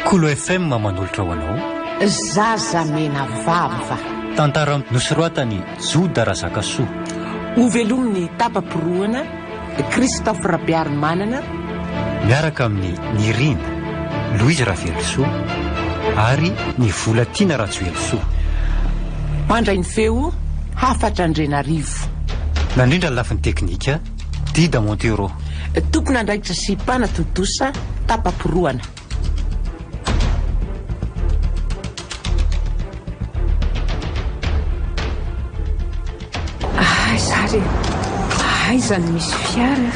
Kolo FM manolotra ho anao. Zaza mena vava. Tantara nosoratany Joda Razakasoa. Novelomin'ny tapaporoana Christophe Rabiarimanana miaraka amin'ny Nirina Louise Ravelosoa ary ny Volatiana Rajoelsoa. Mandray ny feo Hafatra Andrenarivo. Nandrindra ny lafiny teknika Dida Montero. Tompona andraikitra sy mpanatotosa tapaporoana. Sary, izany misy fiara.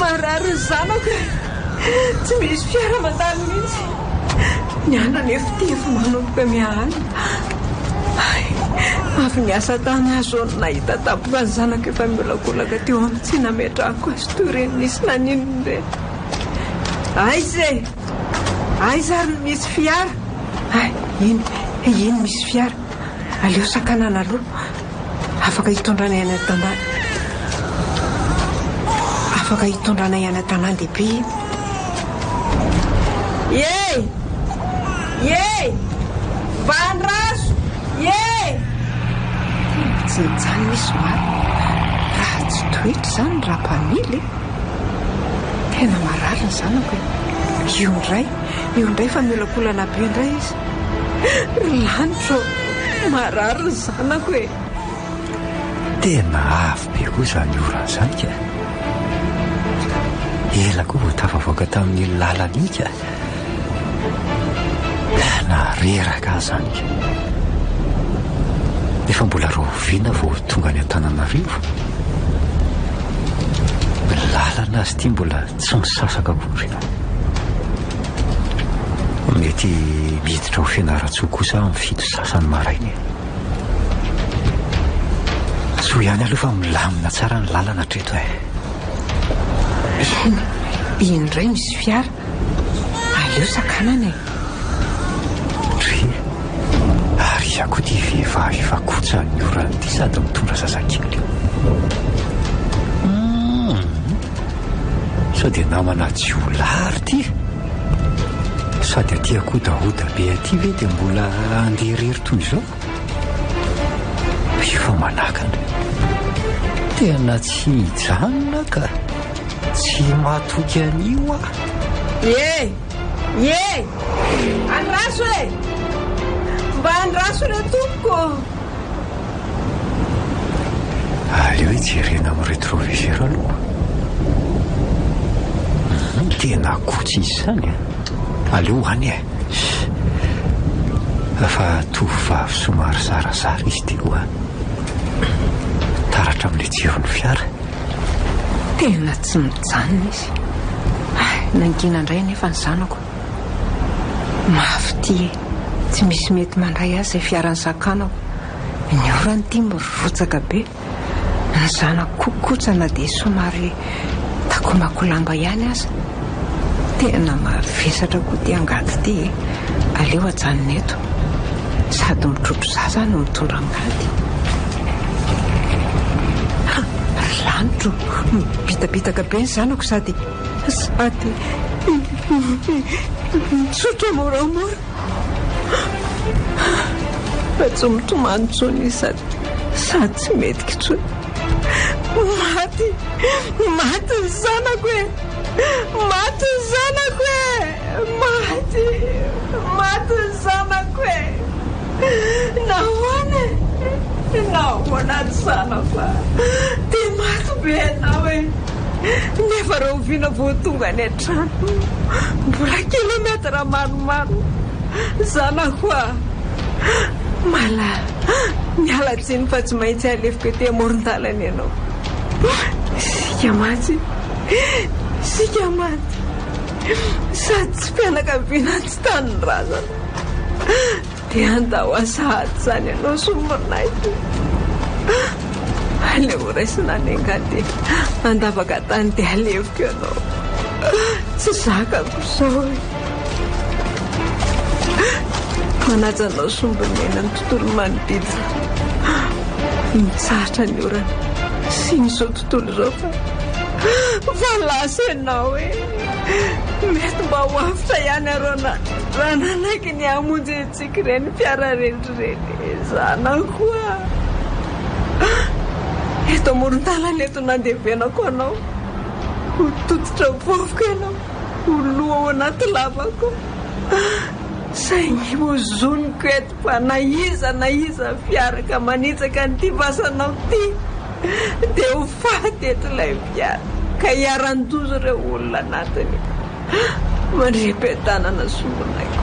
Marary zanako. Tsy misy fiara mandalo mihitsy. Ny andro efa efa manomboka miahany. Avy niasa tany azo nahita tapoka ny zanako efa miolakolaka teo amin'ny tsy nametrahako azy toy ireny nisy naninony ireny. Zary misy fiara. Iny misy fiara. Aleo sakanana aloha. Afaka hitondrana ihany an-tanàna. Dehibe. Yey! Vandraso! Yey! Tsy mijany misy maro. Raha tsy toetra zany raha mpamily. Tena marary ny zanako. Io indray fa miolakolana be indray izy. Lanitro. Marary ny zanako e. Tena avy be koa izany orana izany ka. Ela koa vao tafavoaka tamin'ny lalana ka. Tena reraka zany ka. Efa mbola roviana vao tonga any Antananarivo. Ny lalana azy ity mbola tsy misasaka akory. Mety miditra ho fianaratsoa kosa amin'ny fito sasany maraina. So ihany aloha fa milamina tsara ny lalana treto e. Indray misy fiara. Aleo sakanana e. Ary izaho koa tia vehivavy efa kosa ny orana ity sady mitondra zazakely. Sao dia namana jiolary ity. Sady aty akodahoda be aty ve dia mbola andeha irery toy izao. Efa manakana. Tena tsy hijanona ka. Tsy mahatoky an'io ah. Andraso e! Mba andraso re tompoko. Aleo hijerena amin'ny rétroviseur aloha. Tena kotsy izy izany a. Aleo any e. Fa tovovavy somary zarazara izy ty koa. Taratra amin'ilay jiron'ny fiara. Tena tsy mijanona izy. Nangina indray nefa ny zanako. Mafy ty e. Tsy misy mety mandray azy izay fiaran'ny sakanako. Ny orany ity mirotsaka be. Ny zanako kokotsana dia somary takomakolamba ihany aza. Tena mavesatra koa ty angady ty e. Aleo ajanona eto. Sady mitrotro zaza no mitondra angady. Lanitro bitabitaka be ny zanako sady mitsotra moramora. Fa tsy mitomany tsony izy sady tsy mety kitsony. Maty ny zanako e. Maty ny zanako e. Nahoana ny zanako. Dia maty be anao e. Nefa raha oviana vao tonga any an-trano. Mbola kilometatra maromaro. Zanako miala tsiny fa tsy maintsy alefiko ety amoron-dalana ianao. Sika maty. Sady tsy fianakaviana tsy tany ny razana. Dia andao asahady zany ianao somonay. Aleo raisina any angady. Andavaka tany dia aleviko ianao. Tsy zakako izao e. Manajanao sombonena ny tontolo manodidina. Mitsahatra ny orana sy ny izao tontolo izao fa fa lasa ianao hoe mety mba ho afitra ihany arona raha nanaiky ny hamonjy antsika ireny fiara renireny zana koa eto amoron-dalana eto nandevenako anao ho tototra vovoka ianao ho loha ao anaty lavako zay ny hozoniko eto fa na iza fiaraka manitsaka nyity vasanao ty dia ho faty eto ilay fiara ka hiaran-dozo ireo olona anatiny mandrem-piadanana somonaiko.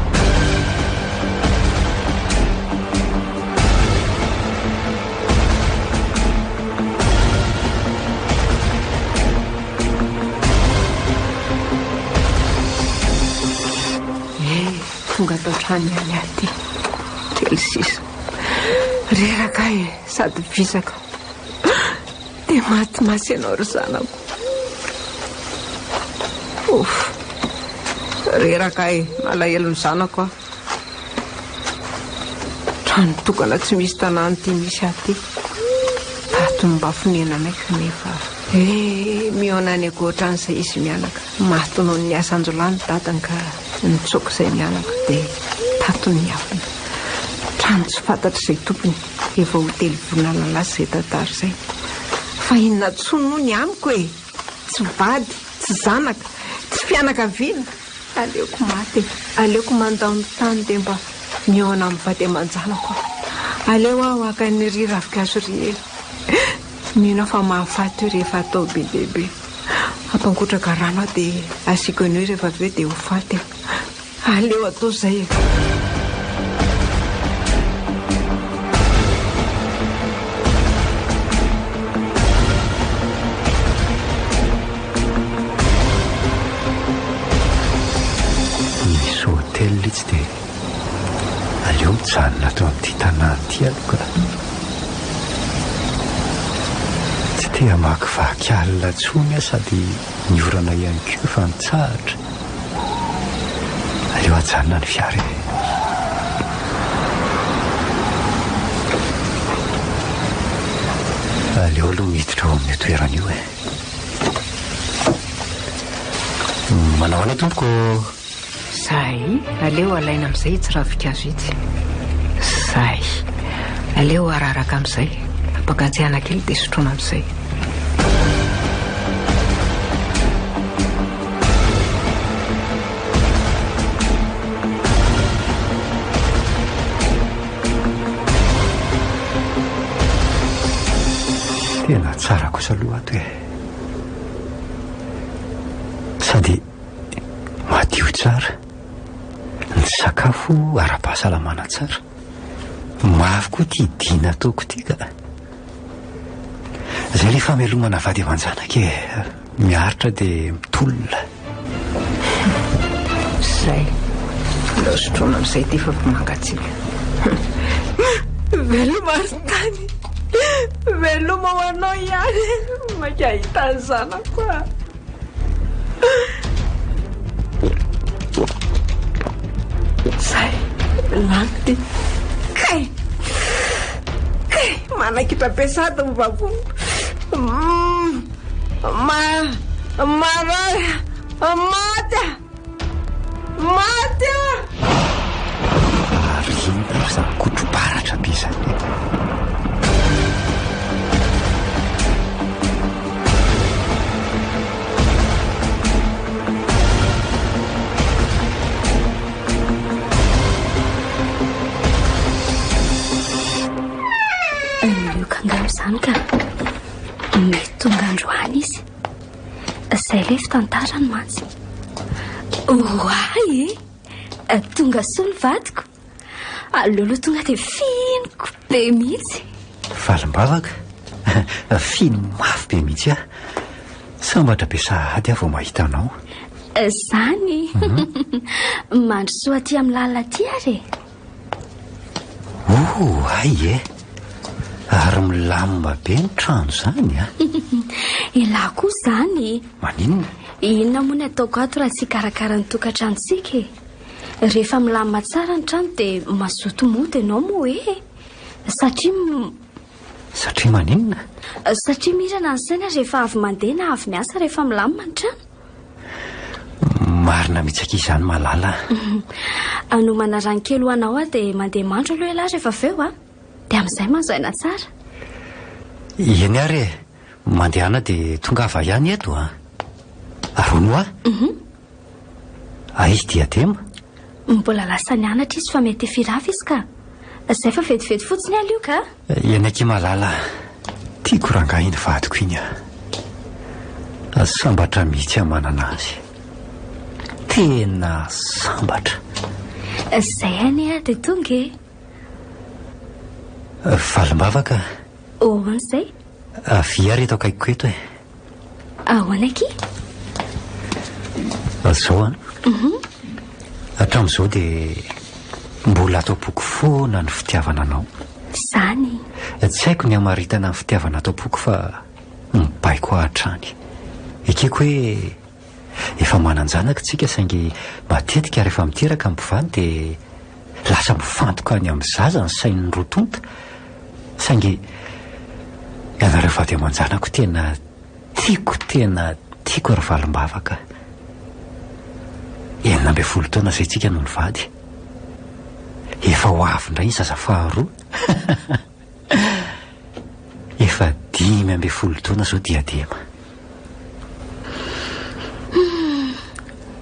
Tonga tao trano ihany aty kely sisa reraka sady visaka dia maty ianao ry zanako. Reraka malahelo ny zanako aho. Trano tokana tsy misy tanàna ty misy aty tato mba fonenanaiky nefa miona any akoatra an'izay izy mianaka maty noho ny asanjolany dadany ka nitsoko izay mianaka dia tato ny afina trano tsy fantatra izay tompony efa hotely vonana lasy izay tantara izay fa inona tsono ny amiko tsy vady tsy zanaka tsy fianakaviana aleoko maty aleoko mandao tany dia mba miona amin'ny vady aman-janako aleo aho aka ny ry ravikazo ry mino fa mahafaty io rehefa atao be lehibe ampangotraka rano aho dia asiako an'io rehefa avy eo dia ho faty aleo atao izay misy hotely itsy dia aleo mijanona tao amin'ity tanàna ity aloka tsy tea makivaky alina tsony sady miorana ihany koa fa mitsahatra aleo ajanona ny fiara aleo aloha miditra ao amin'ny toeran'io manao ana tompoko zay aleo alaina amin'izay tsy ravikazo itsy zay aleo araraka amin'izay apakatsiahana kely dia sotroana amin'izay tena tsara kosa aloha ato sady madio tsara ny sakafo ara-pahasalamana tsara mafy koa ty dina ataoko ty ka zay rehefa mialomana vady aman-janaka miaritra dia mitolona zay leo sotroana amin'izay ty fa mangatsika veloma ary tany veloma ho anao ihany maka hitany zanako zay lany ty kay manakitra pesady mivavony maray maty ary ino zany kotroparatra bizany izany ka mety tonga androany izy izay le fitantarany mantsy oay tonga soa ny vadiko aleoloha tonga dia finiko be mihitsy valim-bavaka fino mafy be mihitsy sambatra be sahady aho vao mahita anao zany mandro soa aty amin'ny lalina aty ary ay ary milamba be ny trano zany ilahy koa zany maninona inona moa ny ataoko ato raha tsy karakara ny tokantranontsika rehefa milamba tsara ny trano dia mazoto mody ianao moa satria Satria maninona? Satria mirana ny saina rehefa avy mandeha na avy miasa rehefa milamina ny trano. Marina mitsaka izany malala. Anomana rankely ho anao dia mandeha mandro aloha ialahy rehefa avy eo dia amin'izay manjaina tsara. Eny ary mandehana dia tonga ava ihany eto Arono aizy diadema. Mbola lasa nianatra izy fa mety firafy izy ka. Izay fa vetivety fotsiny ala io ka. Eny aky malala, tiako rangahy iny vadiko iny sambatra mihitsy manana azy. Tena sambatra. Izay any dia tonga e. Valimbavaka. Izay. Avia reto akaikiko eto Ahoana aky? Zao hatramin'izao dia mbola atao boky foana ny fitiavana anao. Izany. Tsy haiko ny hamaritana ny fitiavana atao boky fa mibaiko hatrany. Ekeko hoe efa manan-janaka tsika saingy matetika rehefa miteraka mivany dia lasa mifantoka any amin'ny zaza ny sain'ny rotonta. Saingy ianareo vady aman-janako tena tiako ry valimbavaka. 19 taona izay tsika no nivady. Efa ho avy indray ny zaza faharoa. Efa 15 taona zao diadema.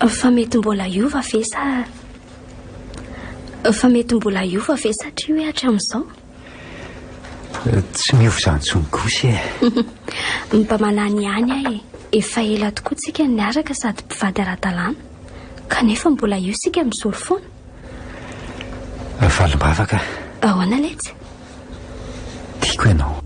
Fa mety mbola iova ve satria hoe hatramin'izao? Tsy miova izany intsony kosa Mpamanany ihany ahy efa ela tokoa tsika niaraka sady mpivady ara-dalàna kanefa mbola io sika mizory foana. Valimbavaka. Ahoana letsy? Tiako ianao.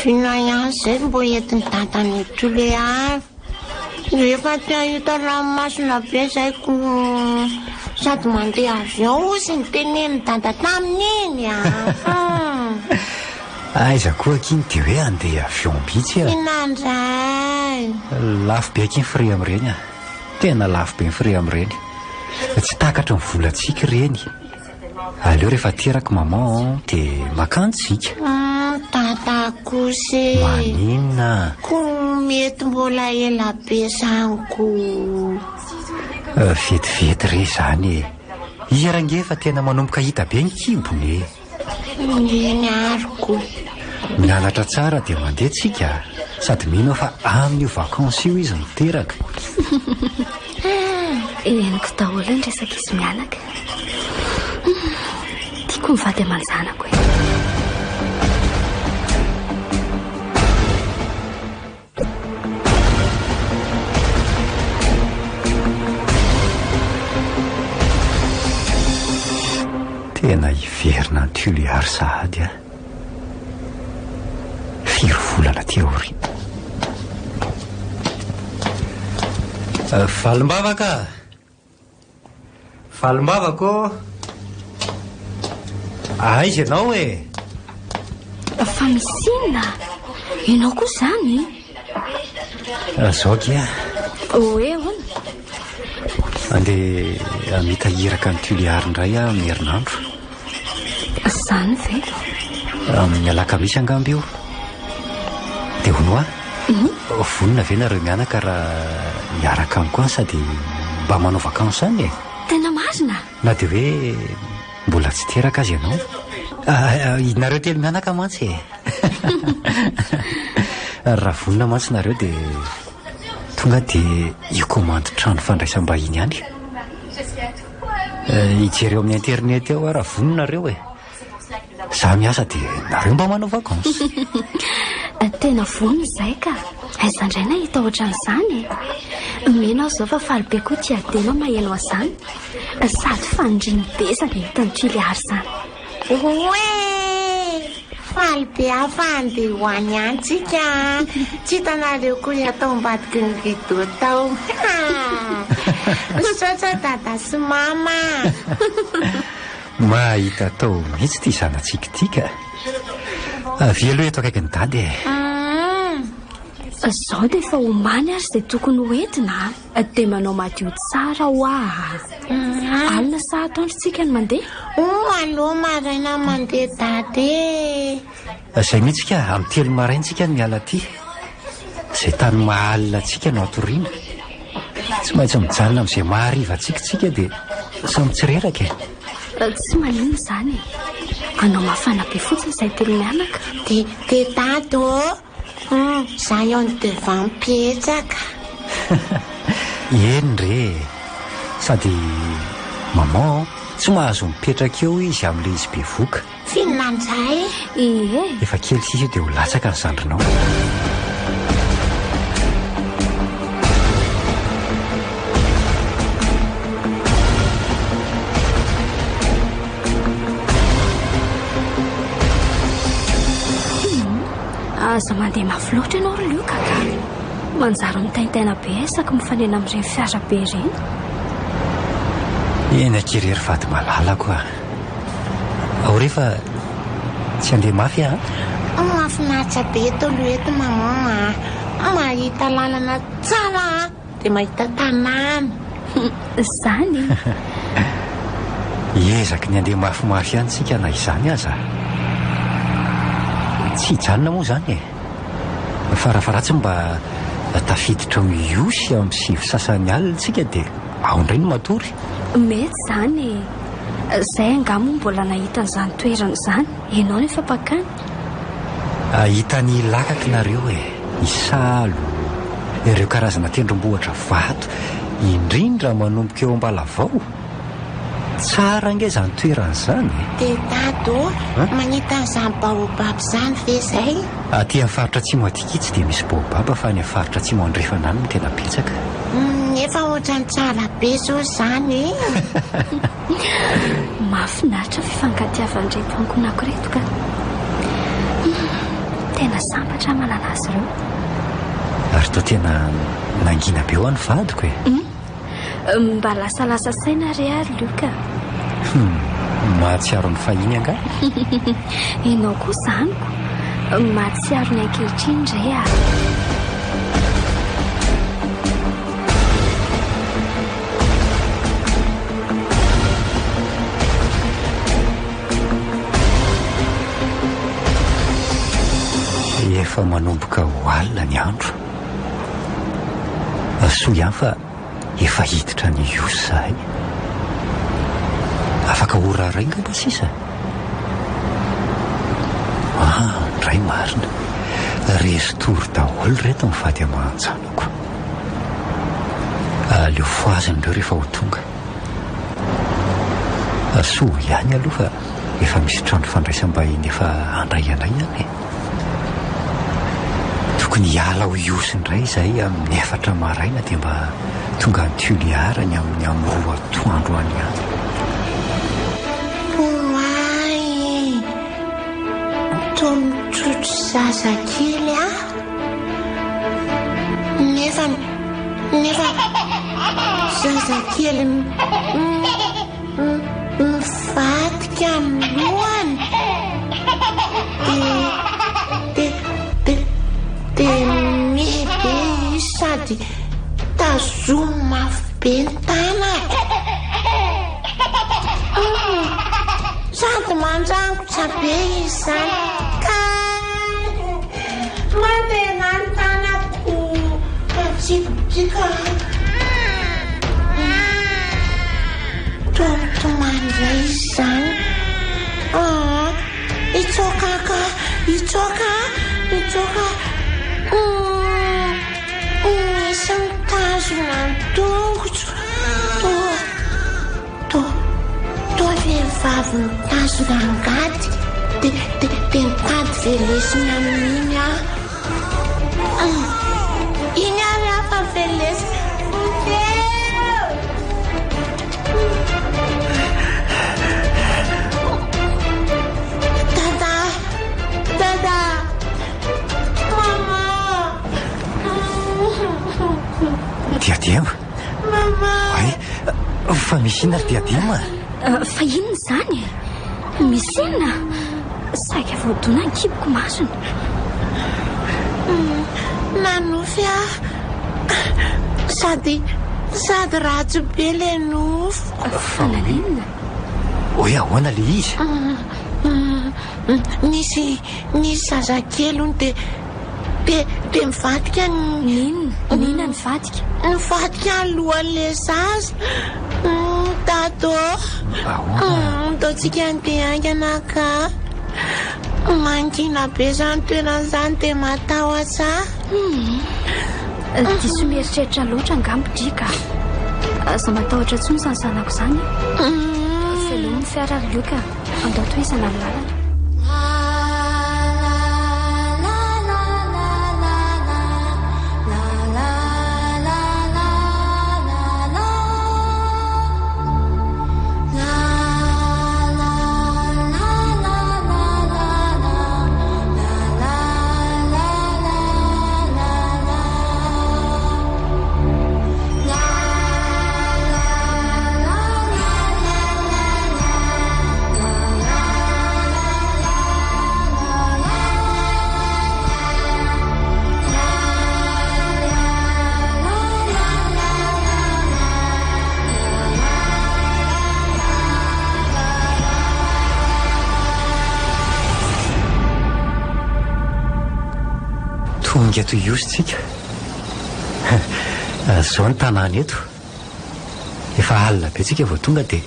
Vina ihany izay mbo entiny dadany tole avy. Rehefa te ahita ranomasina be zaiko sady mandeha avion ozy ny teneny dada tamin'iny Aiza koa akiny dia hoe andeha avion mihitsy Inandray. Lafo be akiny fre amin'ireny Tena lafo be ny fre amin'ireny. Tsy takatra ny volantsika ireny. Aleo rehefa teraka maman dia makantsika. Dada kosa Maninona? Ko mety mbola ela be zaniko. Vetivety re zany Irange efa tena manomboka hita be ny kibony Eny ariko. Mianatra tsara dia mandeha tsika. Sady mino fa amin'io vakansy io izy miteraka. Eniko daholo ny resaka izy mianaka. Tiako mivady aman-janako Tena hiverina ny Tuliary sahady 4 volana ty aoriana. Valimbavaka. Valimbavako. Aiza ianao Fa misinina. Ianao koa izany? Zao kia. Hoe hono. Andeha amita hiraka ny Tuliary indray amin'ny herinandro. Izany ve? Amin'ny alakamisy angamby io. Dia hono vonona ve nareo mianaka raha hiaraka amiko any sady mba manao vakansy any Tena marina? Na dia hoe mbola tsy teraka azy ianao. Nareo telo mianaka mantsy Raha vonona mantsy nareo dia tonga dia io komandy trano fandraisam-bahiny ihany. Ijereo amin'ny internet eo raha voninareo za miasa dia nareo mba manao vakansa. Tena vonona izay ka aiza indray na hita ohatran'izany menao zao fa faly be koa tiadenao maheno azany sady fandriny besaka hita ny tuiliary izany. Oe faly be afahany dia hoany antsika tsy hitanareo koa atao mbadiky ny rideau tao. Misaotra dada sy mama. Mahita tao mihitsy ty zanatsikitika. Avy aloha eto akaiky ny dady Zao dia efa homany ary izay tokony hoentina dia manao madio tsara ho alina sa atoandro tsika ny mandeha. Aloha maraina mandeha dady. Izay mihitsy ka amin'ny 3 maraintsika ny miala ty. Izay tany mahalina tsika no atoriana. Tsy maintsy mijalina amin'izay mahariva tsikatsika dia samy tsireraka. Tsy manino izany anao mafana be fotsiny izay telo mianaka. Dia dady za eo ny devant mipetsaka. Eny re sady maman tsy mahazo mipetraka eo izy amin'ilay izy be voka. Fihinanjay Efa kely sisa dia ho latsaka ny zandrinao. Aza mandeha mafy loatra ianao ry Lioka ka manjary mitaintaina be aisaky mifanena amin'ireny fiara be ireny. Eny akerery vady malala koa. Ao rehefa tsy andeha mafy mahafinaritra be tolo eto mama. Mahita lalana tsara dia mahita tanàna. Izany Ezaka ny andeha mafimafy ihany tsika na izany aza. Tsy hijanona moa izany farafaratsy mba tafiditra iosy amin'ny 7 sasany alina tsika dia ao indray no matory. mety izany izay angamo mbola nahita n'izany toerana izany ianao nefa pakany. Ahitany lakaka nareo isalo ireo karazana tendrombohitra vato indrindra manomboka eo am-balavao. Tsara nge izany toerana izany. Dia dady manita an'izany baobab izany ve izay? Aty amin'ny faritra atsimo atikitsy dia misy baobab fa any amin'ny faritra atsimo andrefana any no tena betsaka. Nefa ohatrany tsara be zao izany. Mahafinaritra fifankatiavan-dreto ankonako reto ka tena sambatra malala azy ireo. Ary toa tena nangina be ho an'ny vadiko mba lasalasa saina re ary Lioka. Mahatsiaro ny fahiny anga. Ianao koa zaniko mahatsiaro ny ankehitriny re Efa manomboka ho alina ny andro. Soa ihany fa efa hiditra ny iosy zahay. Afaka ora rainga mba sisa. Ndray marina restory daholo reto mivady aman-janako. Aleo foaziny ireo rehefa ho tonga. Soa ihany aloha fa efa misy trano fandraisam-bahiny efa andrayanay ihany. Tokony hiala ho iosy indray izahay amin'ny 4 maraina dia mba tonga ny tuiliarany amin'ny 2 atoandro any ihany. Toa mitrotro zazakely nefa zazakely mivadika amin'ny lohany dia mibe sady tazomy mafy be ny tanaka sady mandrangotra be izy izany ka mandeha ny tanako atsipitsika tomtomany izay izy izany. Itsoka misy mitazona ny tongotra vavy mitazona angady de mitady velesiny amin'iny iny ary afa velesiny Dada, mama. Diadema? Mama. Ay, fa misy inona ry diadema? Fa inona izany? Misy inona? Saika voadona ny kiboko masony. Nanofy sady ratsy be le nofo. Fa nanenina? Hoe ahoana le izy? Nisy zazakely ony de mivadika Nina nivadika? Nivadika alohan'le zaza. Tato taotsika andeha aingana ka mangina be zany toerana zany de matahotra. Diso mieritreritra loatra angambodrika. Za matahotra tsony izany zanako izany. Velomin'ny fiara ry lioka andao toizana ny lalana. Tonga toy iositsika. Zao ny tanàna eto. Efa alina be tsika vao tonga dia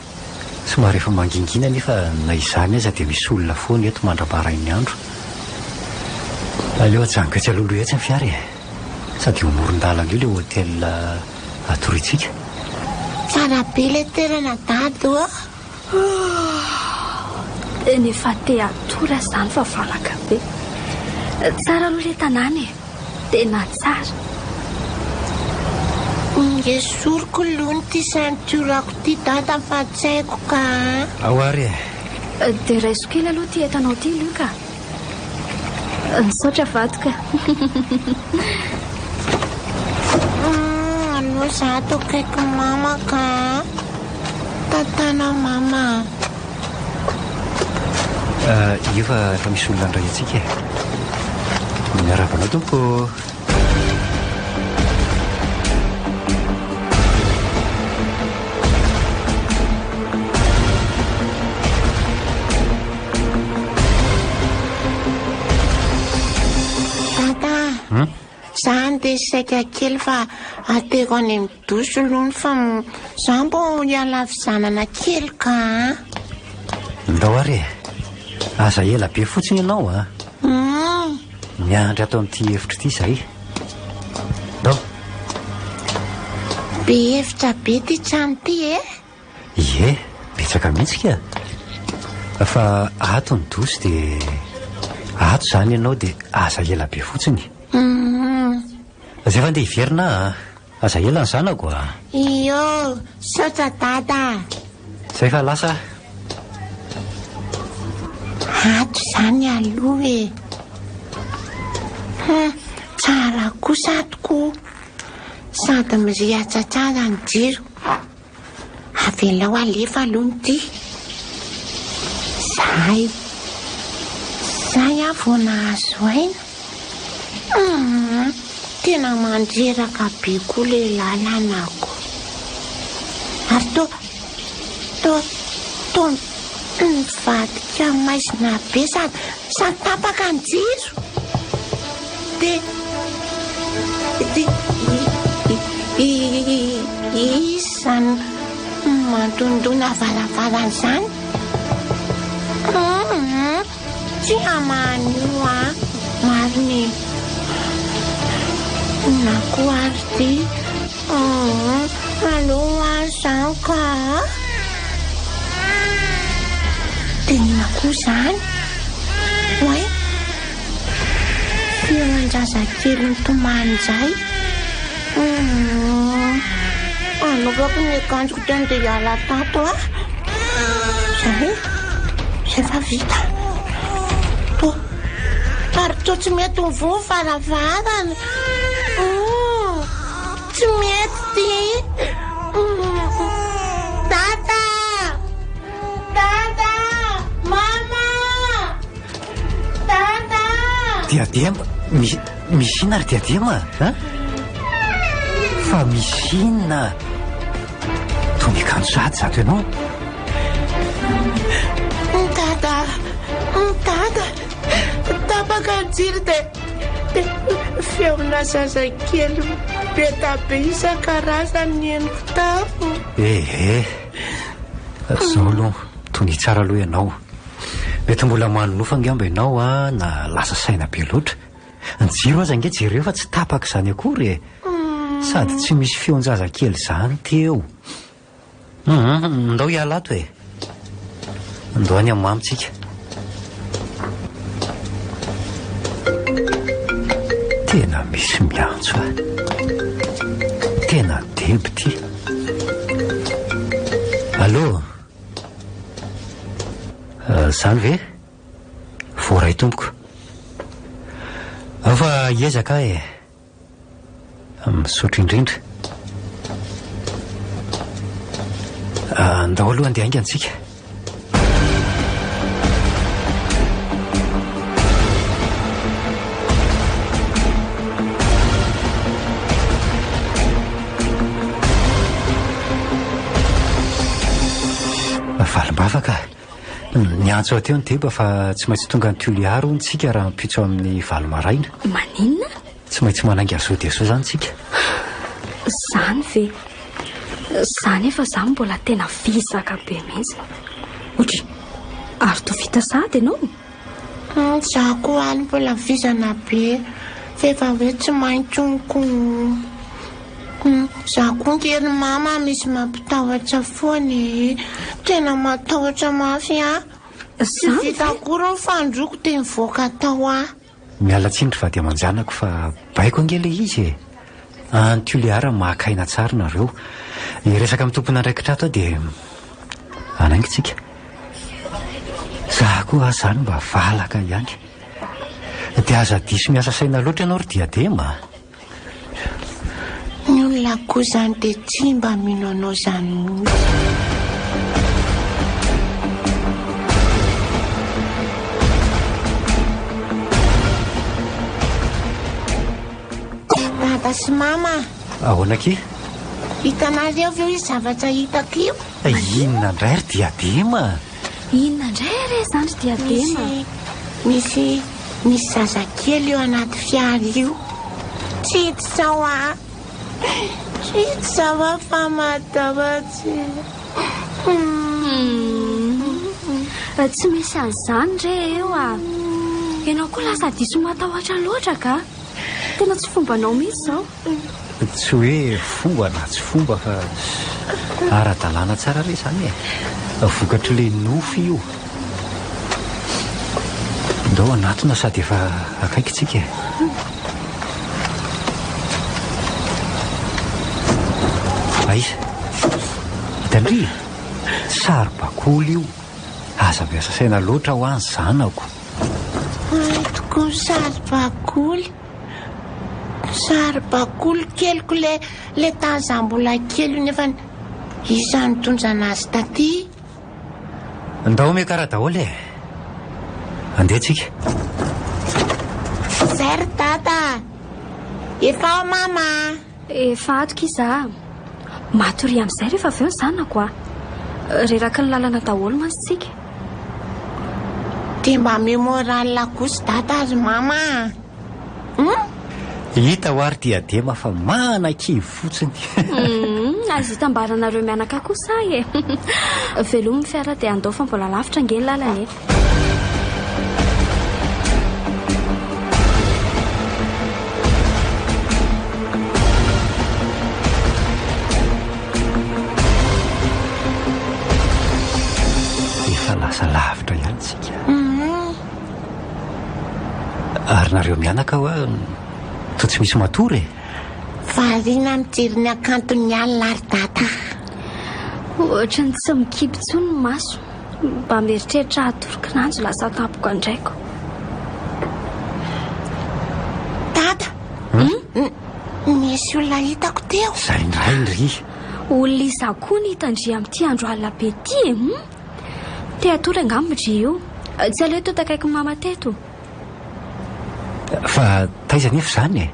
somary efa mangingina nefa na izany aza dia misy olona foana eto mandraparainy andro. Aleo ajango etsy aloloha etsy ny fiara sady homoron-dalana io le hôtel atoritsika. Tsara be le toerana dado. Nefa te atora izany fa valaka be. Tsara aloha le tanàna tena tsara. Ngesoriko lony ty ceinturako ty dada fa tsy haiko ka. Ao ary Dia raisiko kely aloha ty etanao ty lioka. Nisaotra vadoka. Aloha za to kaiky mama ka. Tatana mama. io fa efa misy olona andray atsika miaravanao tompo. Zany dia saika kely fa ateko any amin'ny doso lony fa za mbo hiala fizanana kely ka. Ndao ary aza ela be fotsiny ianao miandry atao amin'ity hevitra ity izay. Ndao be hevitra be ty trano ty Ie, betsaka mihitsy ka. Fa ato ny doso dia ato izany ianao dia aza ela be fotsiny. Zay efa andeha hiverina aza ela ny zanako Iyo, saotra dada. Zay fa lasa Ato zany aloha tsara kosa atoko sady mirehatra tsara ny jiro. Avelao alefa aloha ty zay avo nahazo aina. Tena mandreraka be koa le lalànako. Ary to mivadika maizina be sady tapaka ny jiro. Izy zany mantondona varavarana zany. Tsy hamanio mariny nakoary ty. Alo azany ka. tenina koa zany oay fianan-jazakely nytomany zay anaovako ny akanjoko teny dia hiala tato zay fa vita ary to tsy mety mivo faravarana tsy mety ty tata mama tata diadema misy inona ary diadema a fa misy inona to mikanjo zato ianao tata tapaka jiry de feona zazakely betabe isan-karazany eniko tafo zao aloha tony tsara aloha ianao mety mbola manonofanga amba ianao na lasa saina be loatra ny jiro aza nge jereo fa tsy tapaka izany akory sady tsy misy feon-jazakely zany teo ndao hiala ato ndao any amin'ny mamitsika tena misy miantso tena deby ty allo zany ve voray tompoko afa iezaka misotro indrindra ndao aloha andeha aingansika valim-bavaka ny antso ateo ny deba fa tsy maintsy tonga ny toliaro ntsika raha mipitso amin'ny valomaraina maninona tsy maintsy manangy azo dia so zany tsika zany ve zany efa zany mbola tena visaka be mihitsy otry ary to vita sady ianao za koa any mbola vizana be fefa hoe tsy maintsonko za koa ngery mama misy mampitahotra foany tena matahotra mafy sy vita koa ny fandroko dia mivoaka tao miala tsindry va dia manjanako fa baiko angele izy antyoliara mahakaina tsara nareo iresaka amin'ny tompona andraikitra ato dia anaingitsika za koa zany mba valaka ihany dia aza diso miasa saina loatra ianao ry diadema ny olona koa zany dia tsy mba mino anao zany dada sy mama ahoanake hitanareo veo izy zavatra hitako io inona indray ry diadema inona indray re zany ry diadema misy zazakely eo anaty fiara io tsy hitsy sao tsy hitsy sao fa matahotsy tsy misy an'izany re eo ianao koa lasa diso matahotra loatra ka tena tsy fombanao mihitsy zao tsy hoe fomba na tsy fomba fa ara-dalàna tsara re zany vokatry le nofy io ndao anatona sady efa akaikitsika aiza hitandry sary-bakoly io aza miasa saina loatra ho any zanako tokoa sary-bakoly keliko le tazambola kely io nefa isan'ny tondrana azy taty ndao mekara daholy andehitsika zay ry tata efa ao mama efa atoka iza matory amin'izay rehefa avy eo ny zanako reraka ny lalana daholo mantsitsika dia mba mémorale kosa tata azy mama hita ho ary diadema fa manan-kivy fotsiny azy hitambaranareo mianaka kosa velomy fiara dia andao fa mbola lavitra nge lalana efa lasa lavitra ihany Ary nareo mianaka ho to tsy misy matory variana mijery ny akanton'ny alina ary data. ohatra ny tsy mikipitsony ny maso mba mieritreritra atorokinanjo lasa tampoka andraiko. Data misy olona hitako teo. zay ndray ndry olona iza koa ny hitandry amin'ity andro alina be ty te atory angambodry io tsy aleo to takaiky mama teto fa taiza nefa zany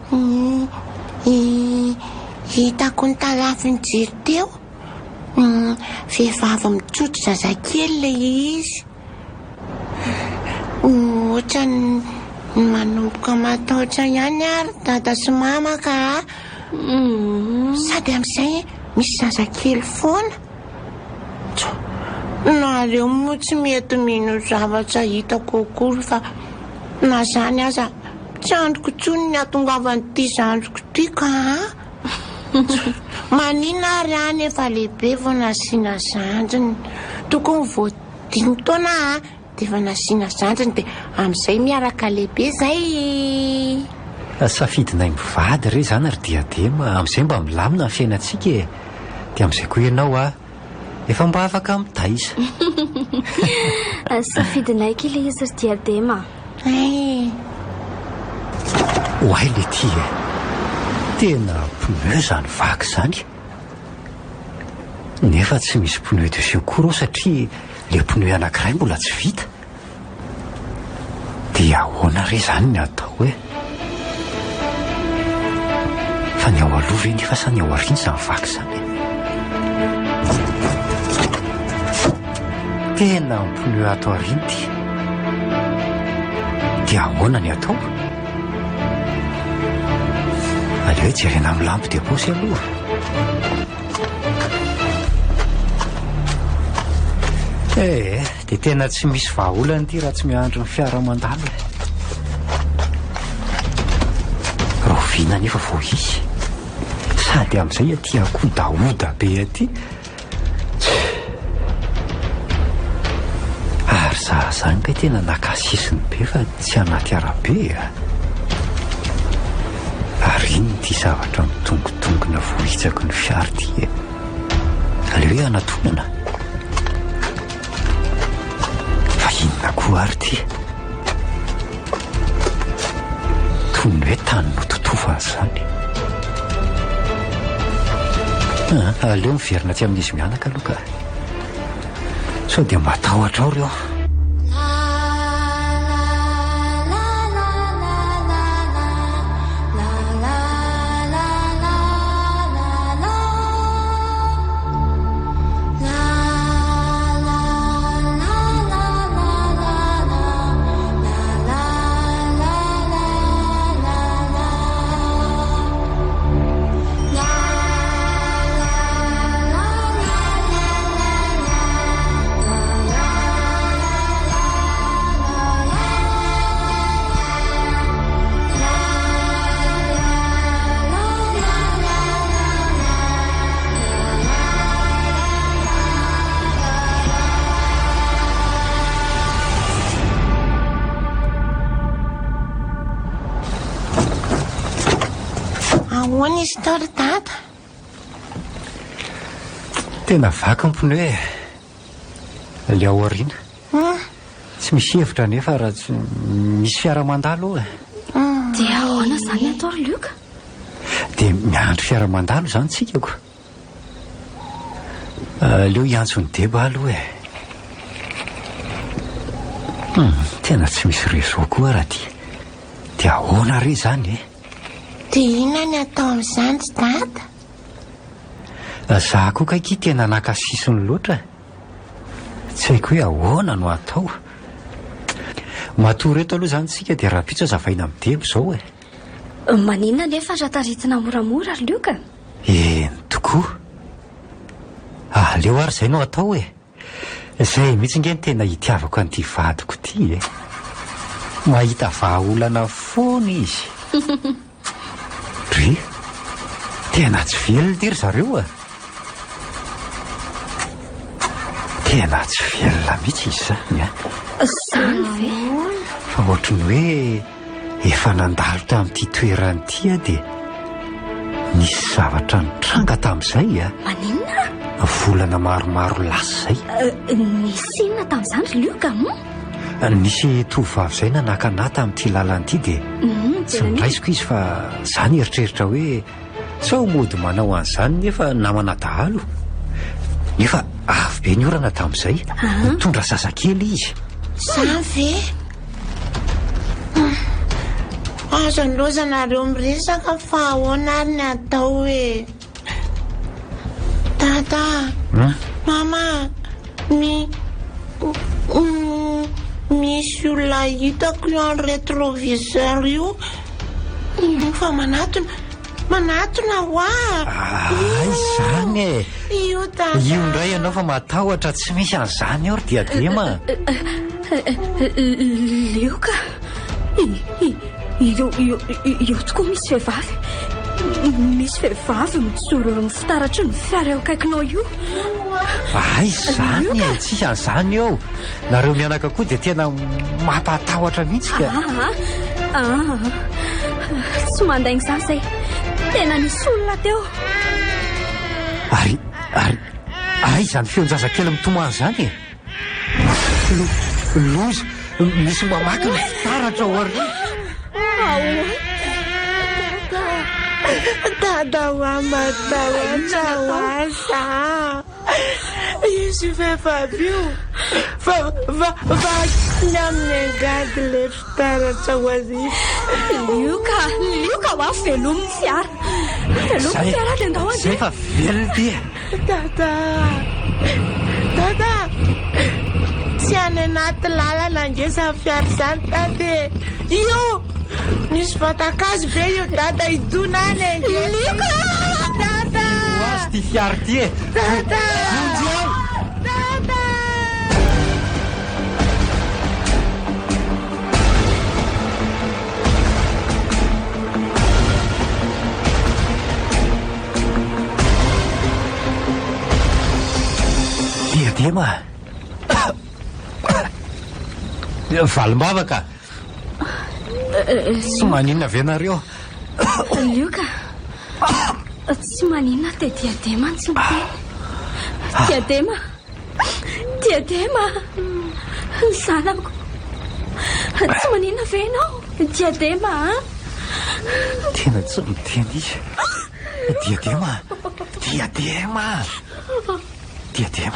hitako ny talafy ny jiro teo. Vehivavy mitsotro zazakely le izy. Ohatra ny manomboka matahotra ihany ary dada sy mama ka sady amin'izay misy zazakely foana. Nareo moa tsy mety mino zavatra hitako akory fa na zany aza tsy androko tsony ny atongavan'ity zandroko ty ka. Manina ary any efa lehibe vao nasiana zandriny. Tokony voadimy taona dia efa nasiana zandriny dia amin'izay miaraka lehibe zay. safidinay mivady re zany ary diadema amin'izay mba milamina ny fiainantsika dia amin'izay koa ianao efa mba afaka mitaiza. safidinay kely izy ry diadema. hoay le ty tena pneu zany vaky zany nefa tsy misy pneu de secours satria le pneu anankiray mbola tsy vita. dia ahoana re zany ny atao fa ny ao aloha ve nefa sa ny ao ariny zany vaky zany tena pneu ato ariny ty dia ahoana ny atao. aleo jerena amin'ny lampe de posy aloha. dia tena tsy misy vahaolana ty raha tsy miandro ny fiara mandalo. rovina nefa vo izy sady amin'izay aty akodaoda be aty ary zany ka tena nakasisiny be fa tsy anaty arabe ary iny ty zavatra mitongotongona vohitsako ny fiara ty aleo hoe anatonana fa inona koa ary ty tony hoe tany no totofany zany. aleo miverina tsy amin'izy mianaka aloha ka sao dia matahotra ao reo. Ahoana izy tao ry dada? tena vaky ny pneu le ao ariana tsy misy hevitra nefa raha tsy misy fiara mandalo dia ahoana zany atao ry lioka? dia miandro fiara mandalo zany tsikako. leo hiantso ny deba aloha tena tsy misy réseau koa raha ty dia ahoana re zany dia inona ny atao amin'izany ry dada? za koa kaiky tena nakasisony loatra tsy haiko hoe ahoana no atao. matory eto aloha zany tsika dia raha pitso azavaina amin'ny debo zao maninona nefa rataritina moramora ry lioka? tokoa leo ary zay no atao zay mihitsy nge ny tena hitiavako an'ity vadiko ty mahita vahaolana foana izy. ry tena tsy velona ty ry zareo tena tsy velona mihitsy izy zany zany ve? fa ohatrany hoe efa nandalo tamin'ity toerany tia dia nisy zavatra nitranga tamin'izay maninona volana maromaro lasa izay nisy inona tamin'izany Lioka nisy tovavy izay nanakana tamin'ity lalanyity dia tsy niraisiko izy fa izany eritreritra hoe sao mody manao an'izany nefa namana dahalo nefa avy be ny orana tamin'izay nitondra zazakely izy zany ve azo nilozanareo miresaka fa ahoana ary ny atao hoe tata mama misy olona hitako io amin'ny rétroviseur io fa manatona hoa ay zany io tata io ndray ianao fa matahotra tsy misy an'izany ao ry diadema Lioka io tokoa misy vehivavy mijoro ny fitaratry ny fiara eo akaikinao io ay zany tsisy an'izany eo nareo mianaka koa dia tena mampatahotra mihitsy ka tsy mandainy izany izay tena nisy olona teo ary izany feonjazakely mitomany izany loza misy mamaky ny fitaratra ao ary Dada hoa matahotra hoasa izy vehivavy io vaky amin'ny angady le fitaratra ho azy Lioka hoa velomin'ny fiara le ndao azy zay fa velony dia dada tsy any anaty lalana angesa fiara izany tate io nisy vatakazy be io dada idona any angesa dada hoazy ty fiara ty dada diadema valimbavaka tsy maninona ve nareo Lioka tsy maninona te diadema ny tsy miteny diadema ny zanako tsy maninona ve ianao diadema tena tsy miteny izy diadema tena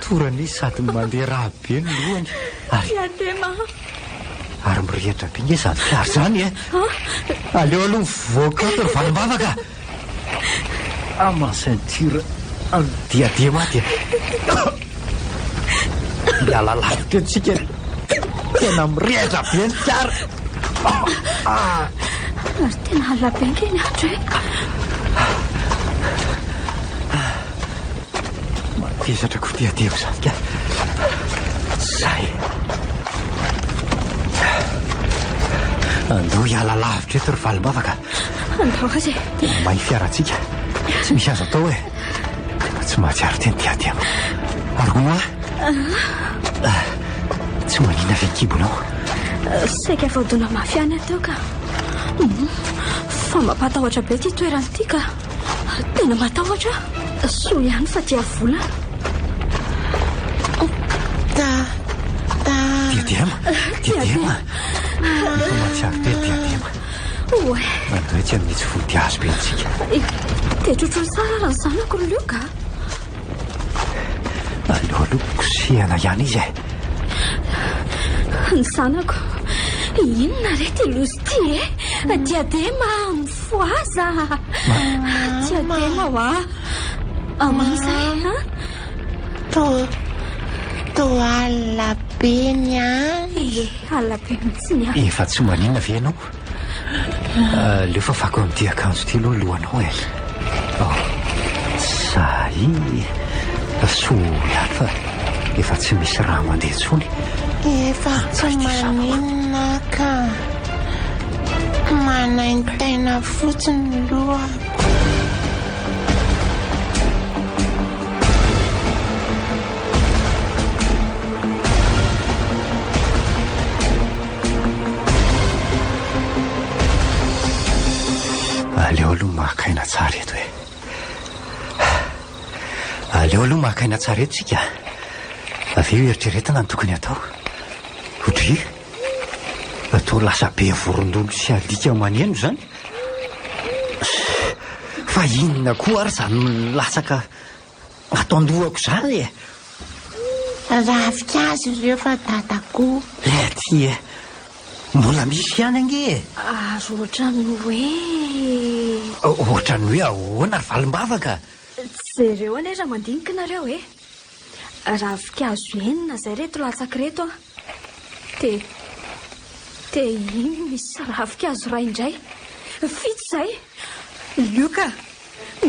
torany izy sady mandeha raha be ny lohany diadema ary mirehitra be nge zany fiary zany aleo aloha mivoaka ato ry valimbavaka ama ceinture diadema dia miala lavitra antsika tena mirehitra be ny fiara ary tena alabe ngeny andro matezatra ko diadema zany ka zay andao hiala lavitra eto ry valimbavaka andao azy tena mahay fiarantsika tsy misy azo atao tsy mahatsiaro teny diadema ary honoa tsy manina venkibonao saika vaodona mafy any ateo ka fa mampatahotra be ty toerany ity ka tena matahotra soa ihany fa tia vola diadema efa mahatsiaro teny diadema oe mandoe tsy aminitsy vodiazo be antsika dia trotro tsara raha ny zanako ry Lioka aleo kosehana ihany izy ny zanako inona re ty lozy ty diadema mifoaza diadema hoa amin'izay to alina be ny alina be mihitsiny efa tsy maninona ve ianao leo fa fako amin'ity akanjo ty aloha lohanao zay soa ihany fa efa tsy misy raha mandeha tsony efa tsy maninona ka manaintaina fotsiny lohako tsara eto hoe aleo aloha makaina tsara eto tsika avy eo eritreretana ny tokony atao otri atao lasa be vorondolo sy alika maneno zany fa inona koa ary zany milasaka ataondohako zany e rafika azy ireo fa dadakoa ty e mbola misy ihany ange azo ohatrany hoe ohatrany hoe ahoana ry valim-bavaka jereo ane raha mandinika nareo e raha vikazo enina zay reto latsaky reto a te iny misy raha vikazo ray indray fito zay lioka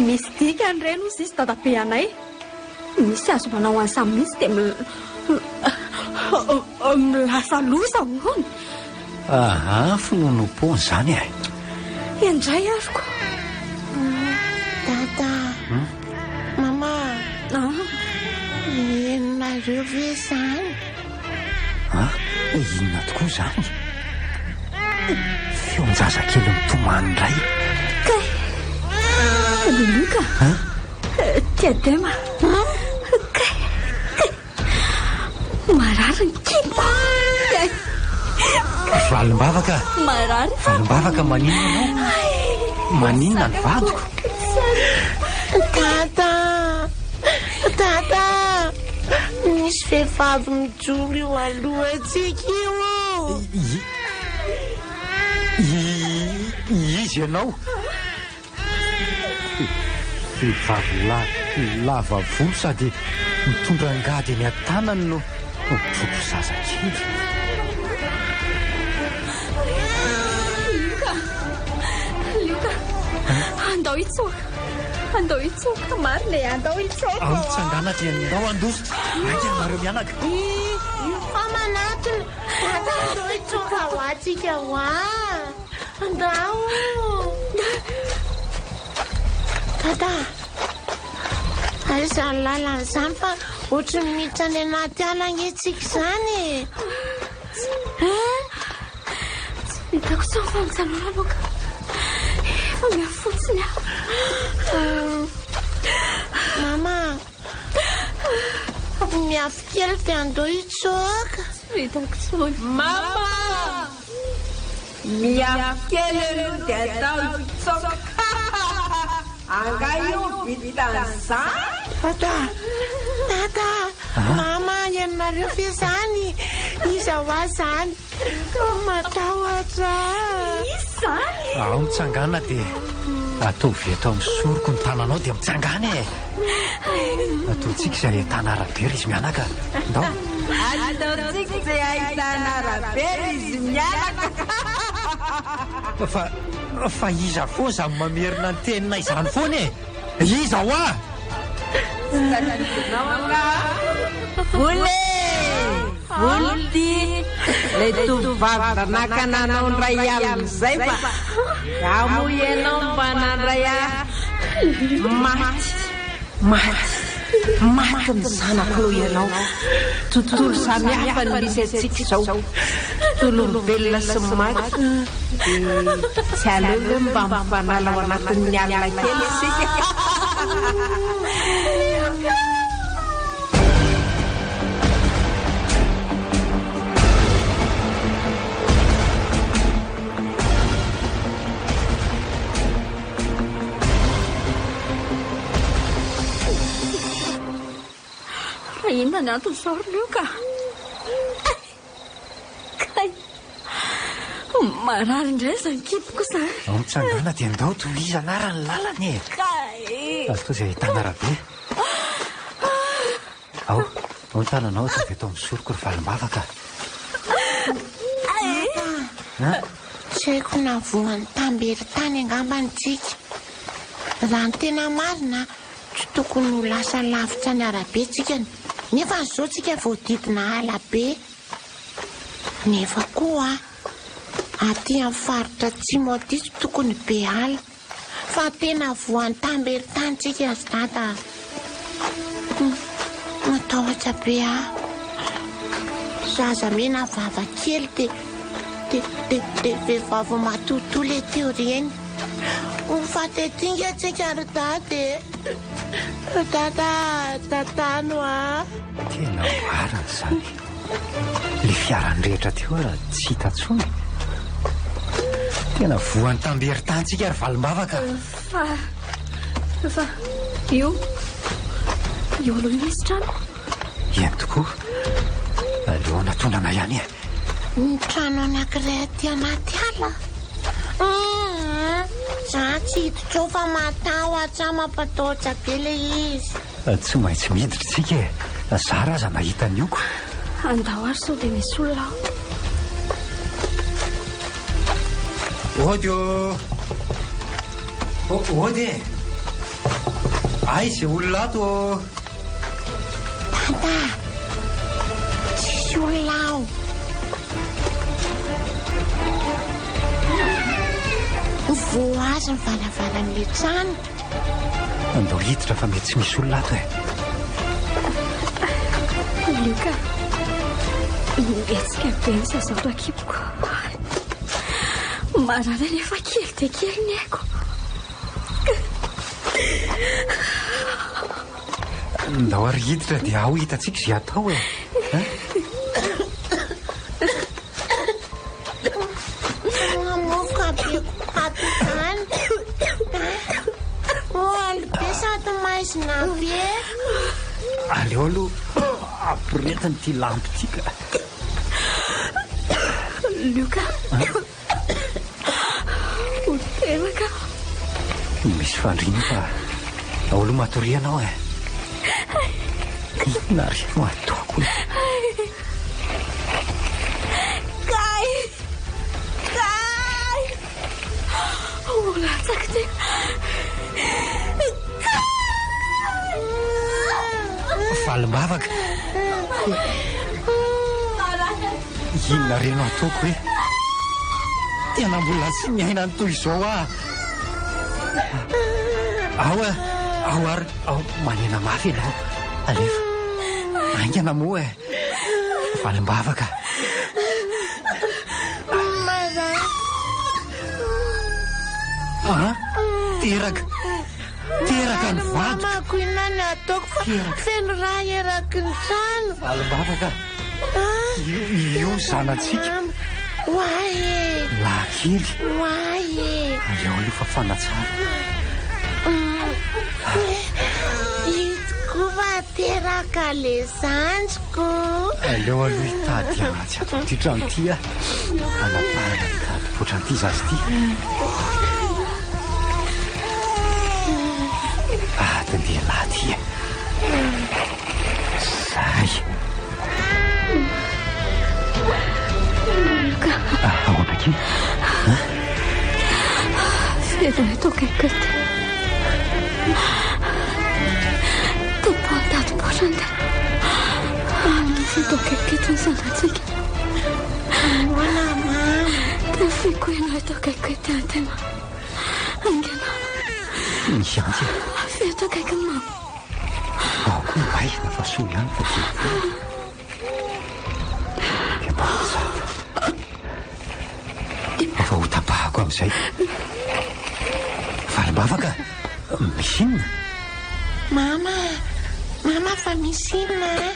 misy dika ny reno izy izy dadabe anay misy azo manao any samy misy de milasa losa hony aha finonompoany zany e indray aroko dada mama enonareo ve zany inona tokoa zany feonjazakely mitomany indray kay lioka tiadema kay marary ny kipoko valim-bavaka marary valim-bavaka maninona anao maninona ny vadiko dada misy vehivavy mijoro io alohantsika io izy ianao vehivavy lava volo sady mitondra angady eny an-tanany no mitroko zazakely lioka andao itsoka marina andao itsoka aotsangana ty andao andosotra aika nareo mianaka fa manatona dada andao itsoka ho atsika hoa andao dada aizany lalany zany fa ohatra miditra any anaty alangetsika zany tsy vitako tsy mifamitsanona loka efa miafotsiny mama miafy kely de andao itsoka tsy vitako tsony mama miafy kely aloha de atao itsoka anga io vitan'izany dada mama ianareo fe zany iza hoa zany matahotra izany ao mitsangana de ataovy atao amin'ny soroko ny tananao de mitsangana e ataotsika zay ahitana arabery izy mianaka ndao ataotsika zay ahitana arabery izy mianaka fa iza foa zany mamerina ny tenina izany foana e iza hoa volty le tovavy nakananao ndray amin'izay fa amo ianao mbanandray maty ny zanako lo ianao tontolo samihafa ny misy atsika zao tontolo velona sy maty tsy aleo hoe mba mifanala ao anatin'ny alina kely isika inona ny antony saorina io ka kay marary indray zany kipoko zany ao mitsangana de andao to iza anarany lalany e ato zay ahitana rabe ao tananao tsy avy atao amin'ny soroko ry valim-bavaka tsy haiko na voany tambery tany angambanitsika raha ny tena marina tsy tokony ho lasa lavitra ny arabe tsika nefa zao tsika voadidina ala be nefa koa aty amin'ny faritra atsimo aty tsy tokony be ala fa tena voany tambery tany tsika azy dada matahotra be zaza mena vava kely de vehivavy matontolo eteo reny Mifatetinga tsika ry dady. Tatano tena marina zany le fiarany rehetra teo raha tsy hita tsony. Tena voany tambery-tantsika ary valim-bavaka. Fa io aloha misy trano. Eny tokoa aleona tondrana ihany e. Ny trano anankiray aty anaty ala. Za tsy hiditra fa matahotra mampatahotra be le izy. Tsy maintsy miditra tsika e. Za raza nahita nioko. Andao ary sao dia misy olona Ody ody e. Ay izay olona ato. Tata, tsisy olona ao. Voazy ny varavaran'le trano. Andao hiditra fa mety tsy misy olona ato e. Luka, mihetsika be ny zazaro akipoko. Marana nefa kely dia kely ny haiko. Andao ary hiditra dia ao hitantsika izay atao e. Mamoka beko pato izany. Alibe sady maizina be. Aleo aloha ampiretiny ty lampy tika. Luka, hotelaka. Misy fandrina fa olo matorianao e. Nary matoako. Kay! Olatsaka ty. Valim-bavaka. Inona reno ataoko hoe tena mbola tsy miaina ny toy izao ah. Ao ary manena mafy ianao. Alefa aingana moa e. Valim-bavaka. Teraka ny vady. Mamako inona ny ataoko fa feno raha eraky ny trano. Valim-bavaka. Io zanatsika. Hoay e. Lahy kely. Hoay e. Aleo aloha fa fanatsara. Itoko fa teraka le zanjiko. Aleo aloha hitady anatsy ato ty trano ty a. Anaparana hitady potran'ity zazy ty. Tandeha lahy ty e. Zay. Ahoana kely? Fedona eto akaikity. Topo an-tady-porana. Fito akaikity ny zanatsika. Hoana mama. Tafiko ianao eto akaikity an-tena. Angana. Miantsy e. Feto akaiky ny mama. Ao koa may nafa soa ihany fa kely. Dia mba mazava. Efa ho tapahako amin'izay. Valim-bavaka. Misy inona? Mama fa misy inona?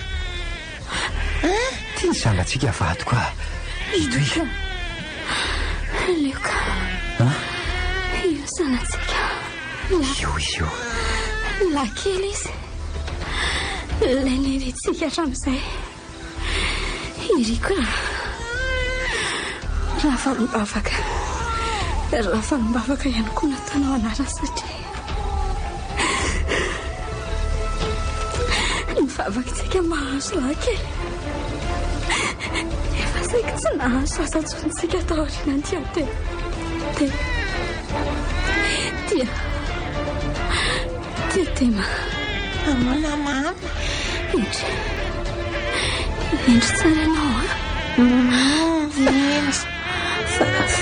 Ty zanatsika vadiko a. Ito i. Luka. Io zanatsika. Io. Lakely izy. Ilay niritsika hatramin'izay. Iriko raha valim-bavaka. Raha valim-bavaka ihany koa nataonao anarany satria ny vavakantsika mahazo lakely. Efa saika tsy nahazo asantsontsika tao aorianany ty antena. Tia tema. Ahoana mama? Indry tsara ianao a. Indry.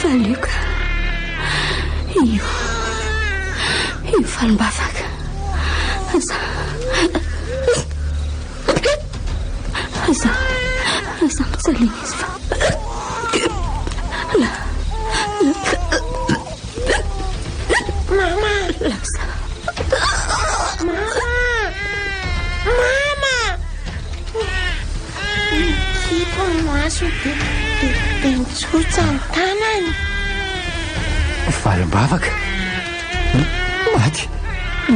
Fa Luka, io valim-bavaka. Aza mitsalina izy fa maso de nitsotsa ny tanany. Valim-bavaka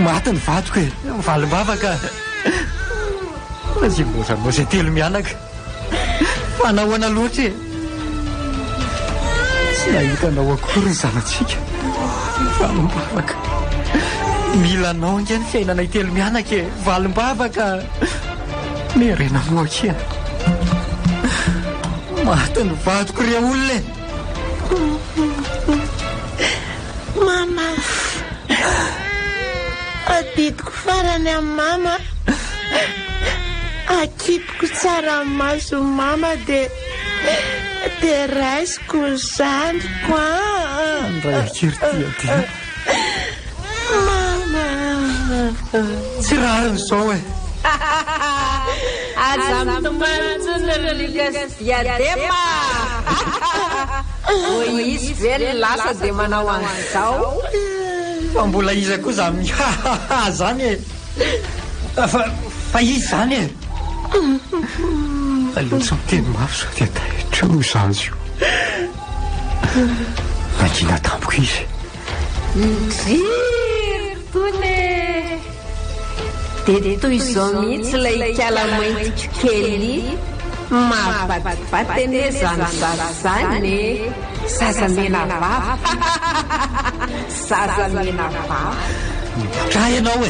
maty ny vadiko e. Valim-bavaka azay moramose telo mianaka fa nahoana loatra e. Tsy nahitanao akory ny zanatsika. Valim-bavaka mila anao inga ny fiainanay telo mianaka e. Valim-bavaka nerena moakena maty ny vadiko ria olona e. Mama, adidiko farany amin'ny mama, akipiko tsara ny maso mama de raisiko zandriko Andray akery tia mama. tsy rariny zao e. aza mitombantsonyrlikas diadema hoy izy ve lasa de manao an'izao fa mbola iza koa za mihahaha zany e. Fa izy zany e. alotsy miteny mafy sao dia tahitreo zany io. Magina tampoko izy tone de toy izao mihitsy lay ikala maintiko kely mavativaty ane zany zaza zany e. Zaza mena vava zaza mena vava dra ianao e.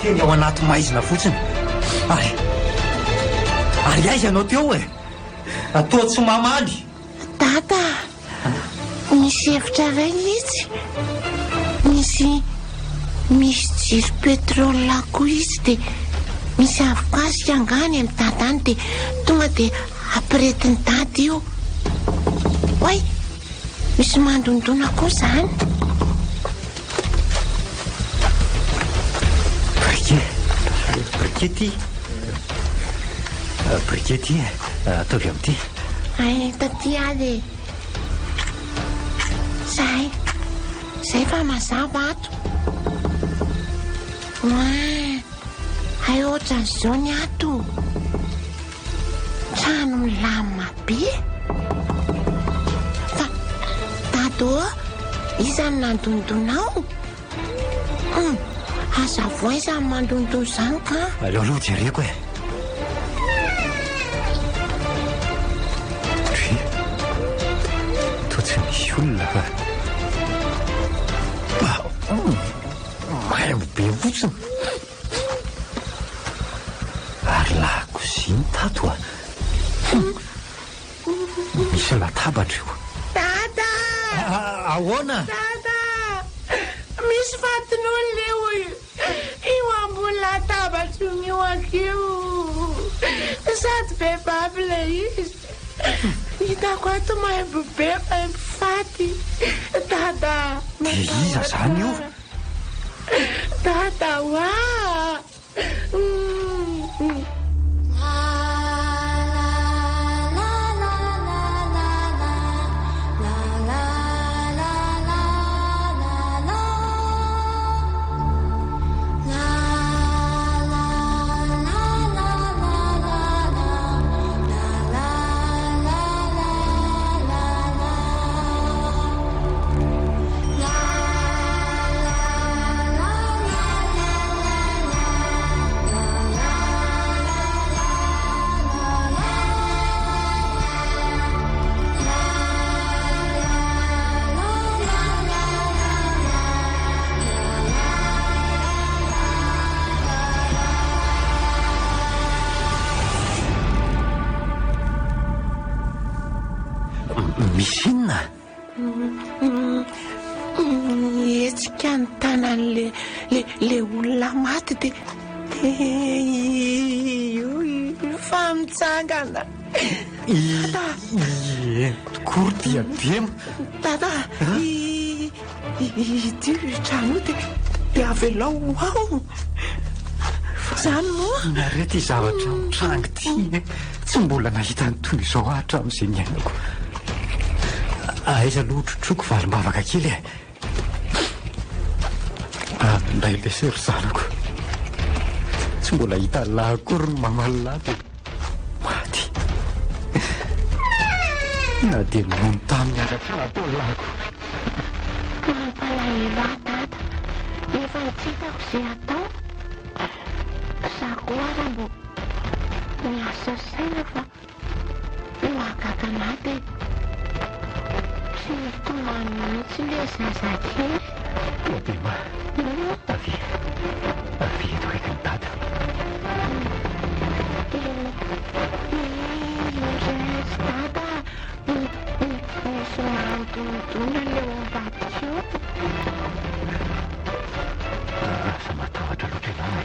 Teny ao anaty maizina fotsiny ary aiza anao teo e. Atao tsy mamaly. Tata, misy hevitra ray izy misy jiro petrôla koa izy de misy avokasika angany amin'ny dadany de tonga de ampiretiny dady io. Oay, misy mandondona koa zany. Brikety ataovy amin'ity. Ay, taty ady zay fa mazava ato. Ay ohatran'izao ny ato. Trano milamina be. Fa dado izany nandondonao. Aza voaizany mandondona zany ka. Aleo aloha jereko e. To tsy misy olona fa maimbo be fotsiny ary lakoziny tato a. Misy latabatra io. Dada! Ahoana? Dada! Misy fatin'olona io ambony latabatra io akeo. Sady vehivavy lay izy. Hitako ato maimbo be, maimbo faty. Dada! De iza zany io? Dada, wa! Misy inona? Hetsika ny tanany le olona maty de fa mitsangana. Kory diadema. Tata, ity trano de avelao ao. Zany moa Narety zavatra mitrango ty tsy mbola nahita ny toy izao hatramin'izay ny ainako. Aiza aloha trotroko valim-bavaka kely e. Ndray le sery zanako tsy mbola hita lahy akory ny mamaly lahy de maty. na dia nono taminy araka natolako mampalahelo ahy tata efa nitsitako izay atao za koa raha mbo miasa saina fa mahagaga anahy dia tsy mitomany mihitsy ilay zazakely Bema avy eto kaiky ny dada Resy dada misy manodonodona leo ambadika eo asa matahotra loatra ianao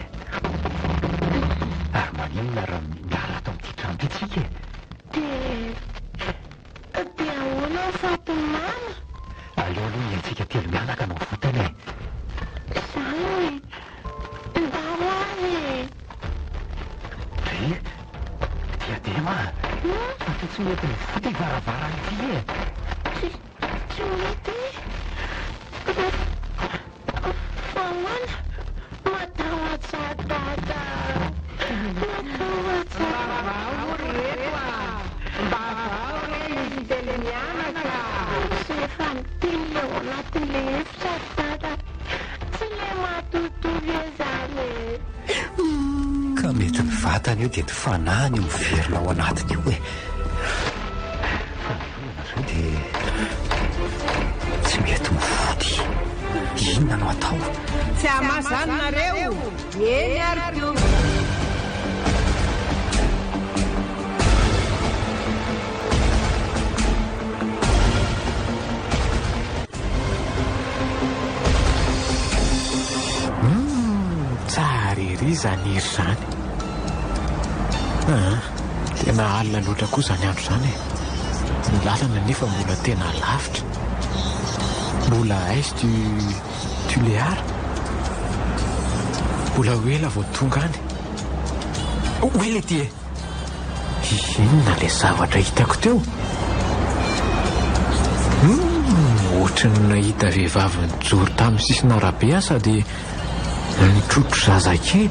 ary maninona raha miala ato amin'ity trano itsika dia ahoana ny fatomana aleo aloha iantsika telo mianaka no votany zany ndao azy diadema fa tsy mety mivoty ivaravarana ity tsy mety fahoana matahotra dada matahotra mba vao re izy tele mianaka sy efa miteny leo anatin'le efitra dada tsy le matotory zany ka mety ny vatany eo dia ny fanahany io miverina ao anatiny io fanahana zao dia tsy mety mivody inona no atao tsy amazanonareo eny ariko tsara ery zany hery zany tena alina loatra koa zany andro zany ny lalana nefa mbola tena lavitra mbola aizy tu le ara mbola hoela vao tonga any oele ty inona le zavatra hitako teo ohatrany nahita vehivavy nijoro tamin'ny sisina arabe aho sady nitrotro zazakely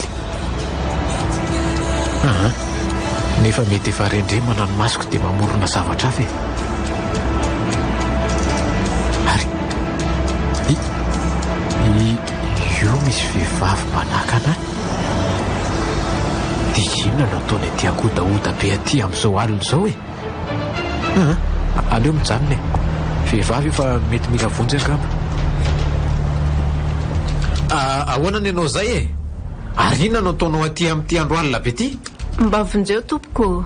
nefa mety efa rendremana ny masoko dia mamorona zavatra avy ary io misy vehivavy manakana dia inona no ataony aty akodaoda be aty amin'izao alina izao aleo mijanona vehivavy efa mety mila vonjy angamba ahoana ny ianao zay ary inona no ataonao aty amin'ity andro alina be ty mba vonjeo tompoko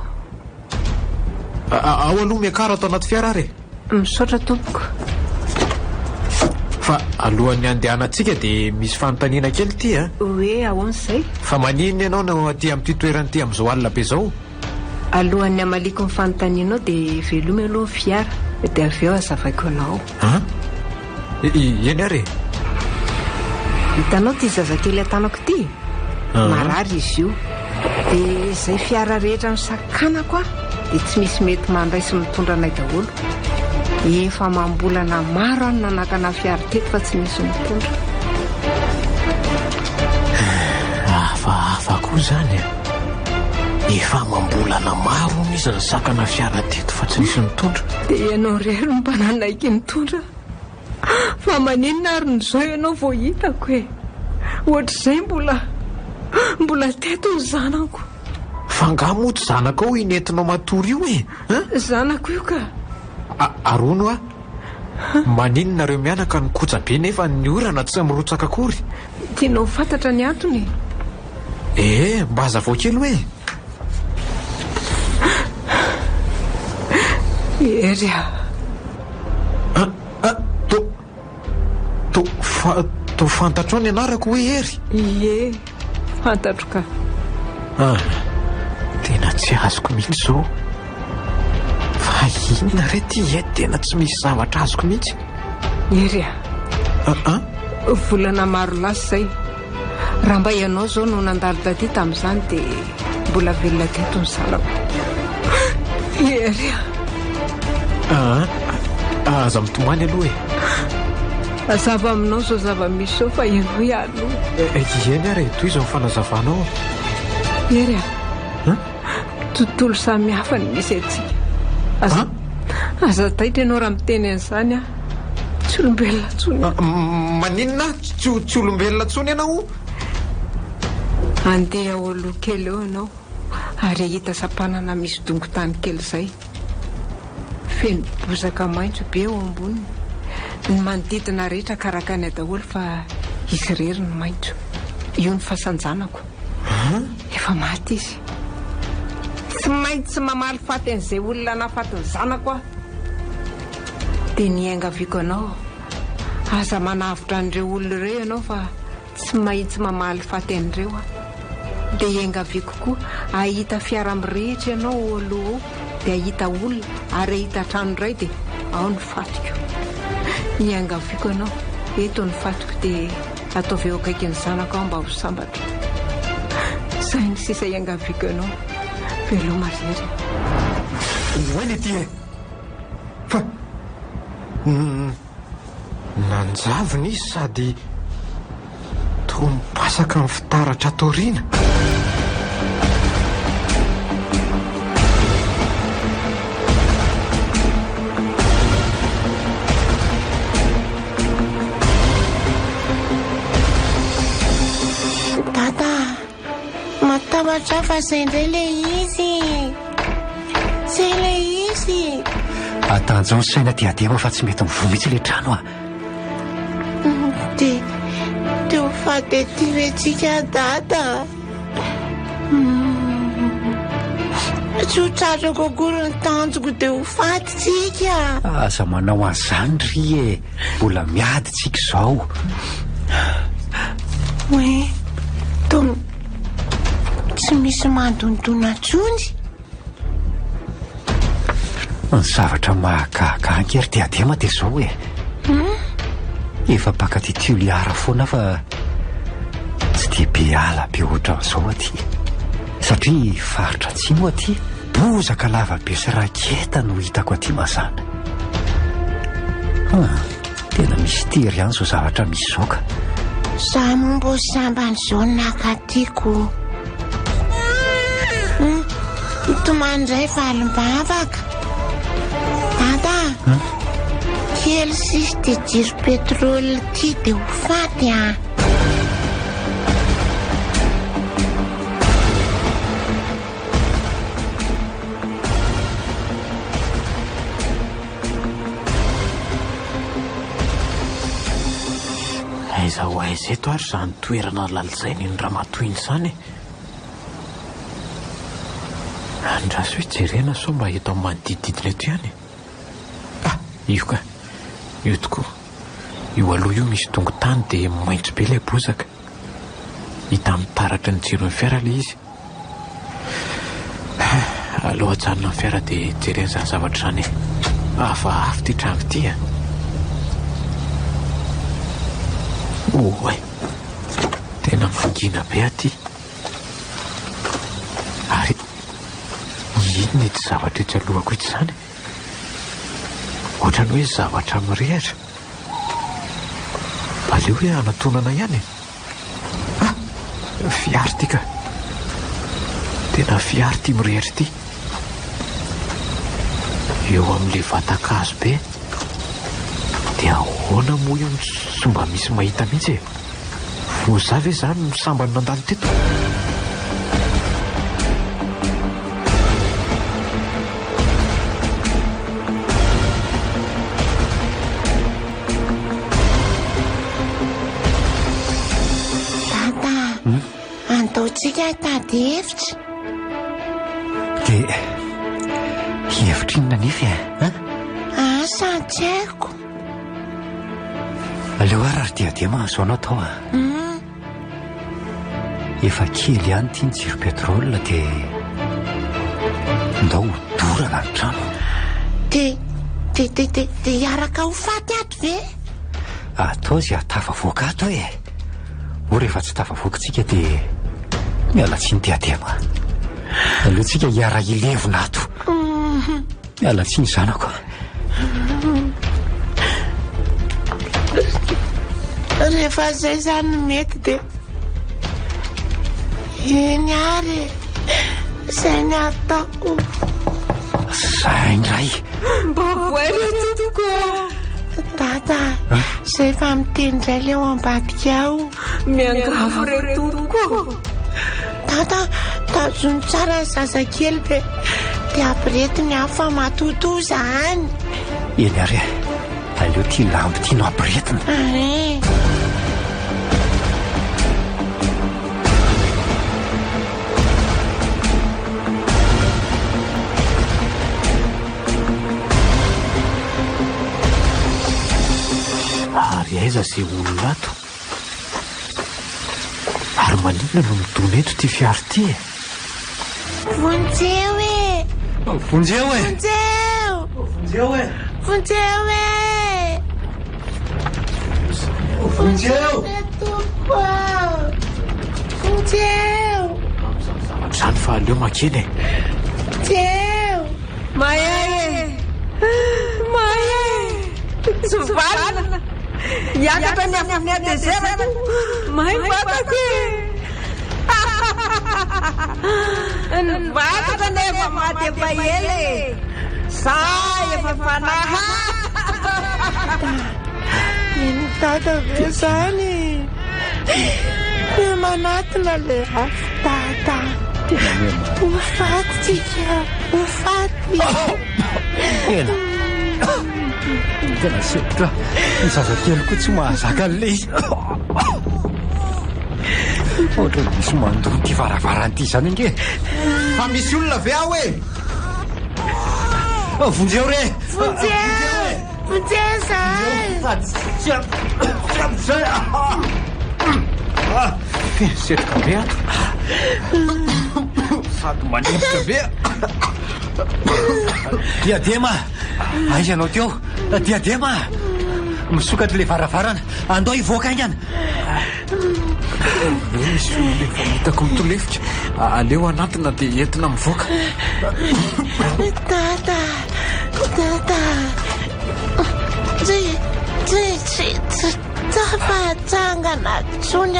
ao aloha miakara atao anaty fiara ary misaotra tompoko fa alohan'ny andehanantsika dia misy fanontaniana kely ity hoe ahoan'izay fa maninona ianao no aty amin'ity toeranyity amin'izao alina be zao alohan'ny amaliko ny fanontanianao dia velomy aloha ny fiara dia avy eo azavaiko anao eny ary hitanao ty zazakely atanako ity marary izy io dia izay fiara rehetra misakanako a dia tsy misy mety mandray sy mitondra anay daholo efa mambolana maro any nanakana fiara teto fa tsy misy mitondra hafahafa koa zany efa mambolana maro izy ny sakana fiara teto fa tsy misy mitondra dia ianao rery no mba nanaiky mitondra fa maninona ary nyzao ianao vao hitako ohatr'izay mbola teto ny zanako fa nga moto zanako ao inentinao matory io zanako io ka arono maninonareo mianaka ny koja be nefa ny orana tsy mirotsaka akory tianao fantatra ny antony mba azavao kely hoe ery to fantatro ny anarako hoe ery fantatro ka tena tsy azoko mihitsy zao fa inona re ty tena tsy misy zavatra azoko mihitsy ery volana maro lasa zay raha mba ianao zao no nandalo taty tamin'izany dia mbola velona teto ny zanako ery aza mitomany aloha azava aminao zao zava-misy zao fa ianao ialo eny ary toy izy mifanazavanao ery tontolo samy hafa ny misy atsika aza taitra ianao raha miteny an'izany a tsy olombelona tsony maninona tsy olombelona tsony ianao andeha oloha kely eo ianao ary hita sampanana misy dongo-tany kely izay feno bozaka maintso be eo amboniny ny manodidina rehetra karakany daholo fa izy rery ny maintso io ny fahasanjanako efa maty izy tsy maintsy tsy mamaly faty an'izay olona nafatiny zanako a dia niaingaviako anao aza manavitra an'ireo olona ireo ianao fa tsy maintsy mamaly faty an'ireo a dia iangaviako koa ahita fiara mirehetra ianao aloha dia ahita olona ary ahita trano iray dia ao ny fatiko iangaviako ianao eto ny fatiko dia ataovy eo akaiky ny zanako aho mba ho sambatra izay ny sisa iangaviako ianao veloma rery oeny ty e fa nanjavony izy sady toa mipasaka ny fitaratra taoriana Matavatra fa zay indray le izy zay le izy atanjao ny saina diadema fa tsy mety mivoa mihitsy le trano a dia ho faty aty ventsika dada tsy ho tratrako akory ny tanjoko dia ho fatitsika aza manao an'izany ry e mbola miady tsika izao hoe toa tsy misy mandondona tsony ny zavatra mahagaga ry diadema dia izao e efa paka ty tioliara foana fa tsy dia be ala be ohatra n'izao aty satria faritra tsimo aty bozaka lava be sy raketa no hitako aty mazana tena misy tery ihany zao zavatra misy zao ka za mombo sambany zao nakatiako tomandray valim-bavaka dada kely sisy dia jiro petrôly ty dia ho faty a aiza ho aiza eto ary zany toerana lalizainy ny ramatoiny izany andraso hoe jerena so mba eto amin'ny manodididina eto ihany io ka io tokoa io aloha io misy dongo-tany dia maintso be ilay bozaka hita mitaratra ny jiro ny fiara ilay izy aloha ajanona ny fiara dia jerena izany zavatra izany hafahafa ty trano ty a oe tena mangina be aty ary inona ity zavatra etsy alohako itsy izany ohatrany hoe zavatra mirehatra aleo hoe anatonana ihany fiary ty ka tena fiary ty mirehatra ty eo amin'le vatakazo be dia ahoana moa io sy mba misy mahita mihitsy e vo za ve zany misambany nandalo teto dada andaotsika tady hevitra dia hevitra inona nify e asa tsy haiko aleo ary ary diadema zao anao tao a efa kely ihany tia ny jiro petrôla dia ndao dorana ny trano dia hiaraka ho faty ato ve atao zay atafavoaka ato e o rehefa tsy tafavoakantsika dia miala tsy ny diadema aleotsika hiara ilevona ato miala tsy ny zanako rehefa zay zany mety dia eny ary zay ny ataoko zay ndray mba maretotoko tata zay efa miteny indray le ao ambadika ao miangavo retotoko tata tazony tsara ny zazakely be dia ampiretiny hafa matoto zany eny ary aleo tia lambo tiano ampiretina ary aiza zay olona ato ary maninona no mitona eto ty fiary ty vonjeo e vonjeo e vonjeo vonjeo e vonjeo e vonjeo toko vonjeo zany fa aleo makeny e jeo mahay sovalina hiakatra ny afony adezerako mahay vatako e ny vataka na efa maty efa ely za efa fanaha iny tata ve zany e manatina le afo tata ofatytsika ofaty ena tena sepotra ny zazakely koa tsy mahazaka an'le izy ohatra misy mandony ty varavaran'ity zany inge fa misy olona ve aho e vonjeo re vonjeo zay setroka be ato sady manemotra be diadema aiza anao teo diadema misokatry le varavarana andao ivoaka aingana misy olona efa hitako mitolefitra aleo anatina dia entina mivoaka tata tsafatsangana tsony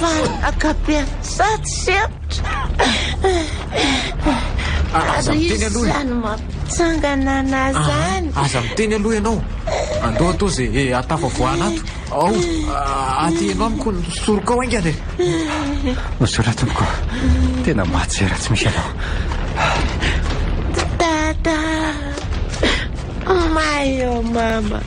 valakabe sady sepotra aza miteny aloha zany mampitsangana na zany aza miteny aloha ianao andao atao zay atafavoana ato ao aty ianao amiko nisoroka ao aingany e misora tompoko tena maty zay raha tsy misy anao tata mayo mama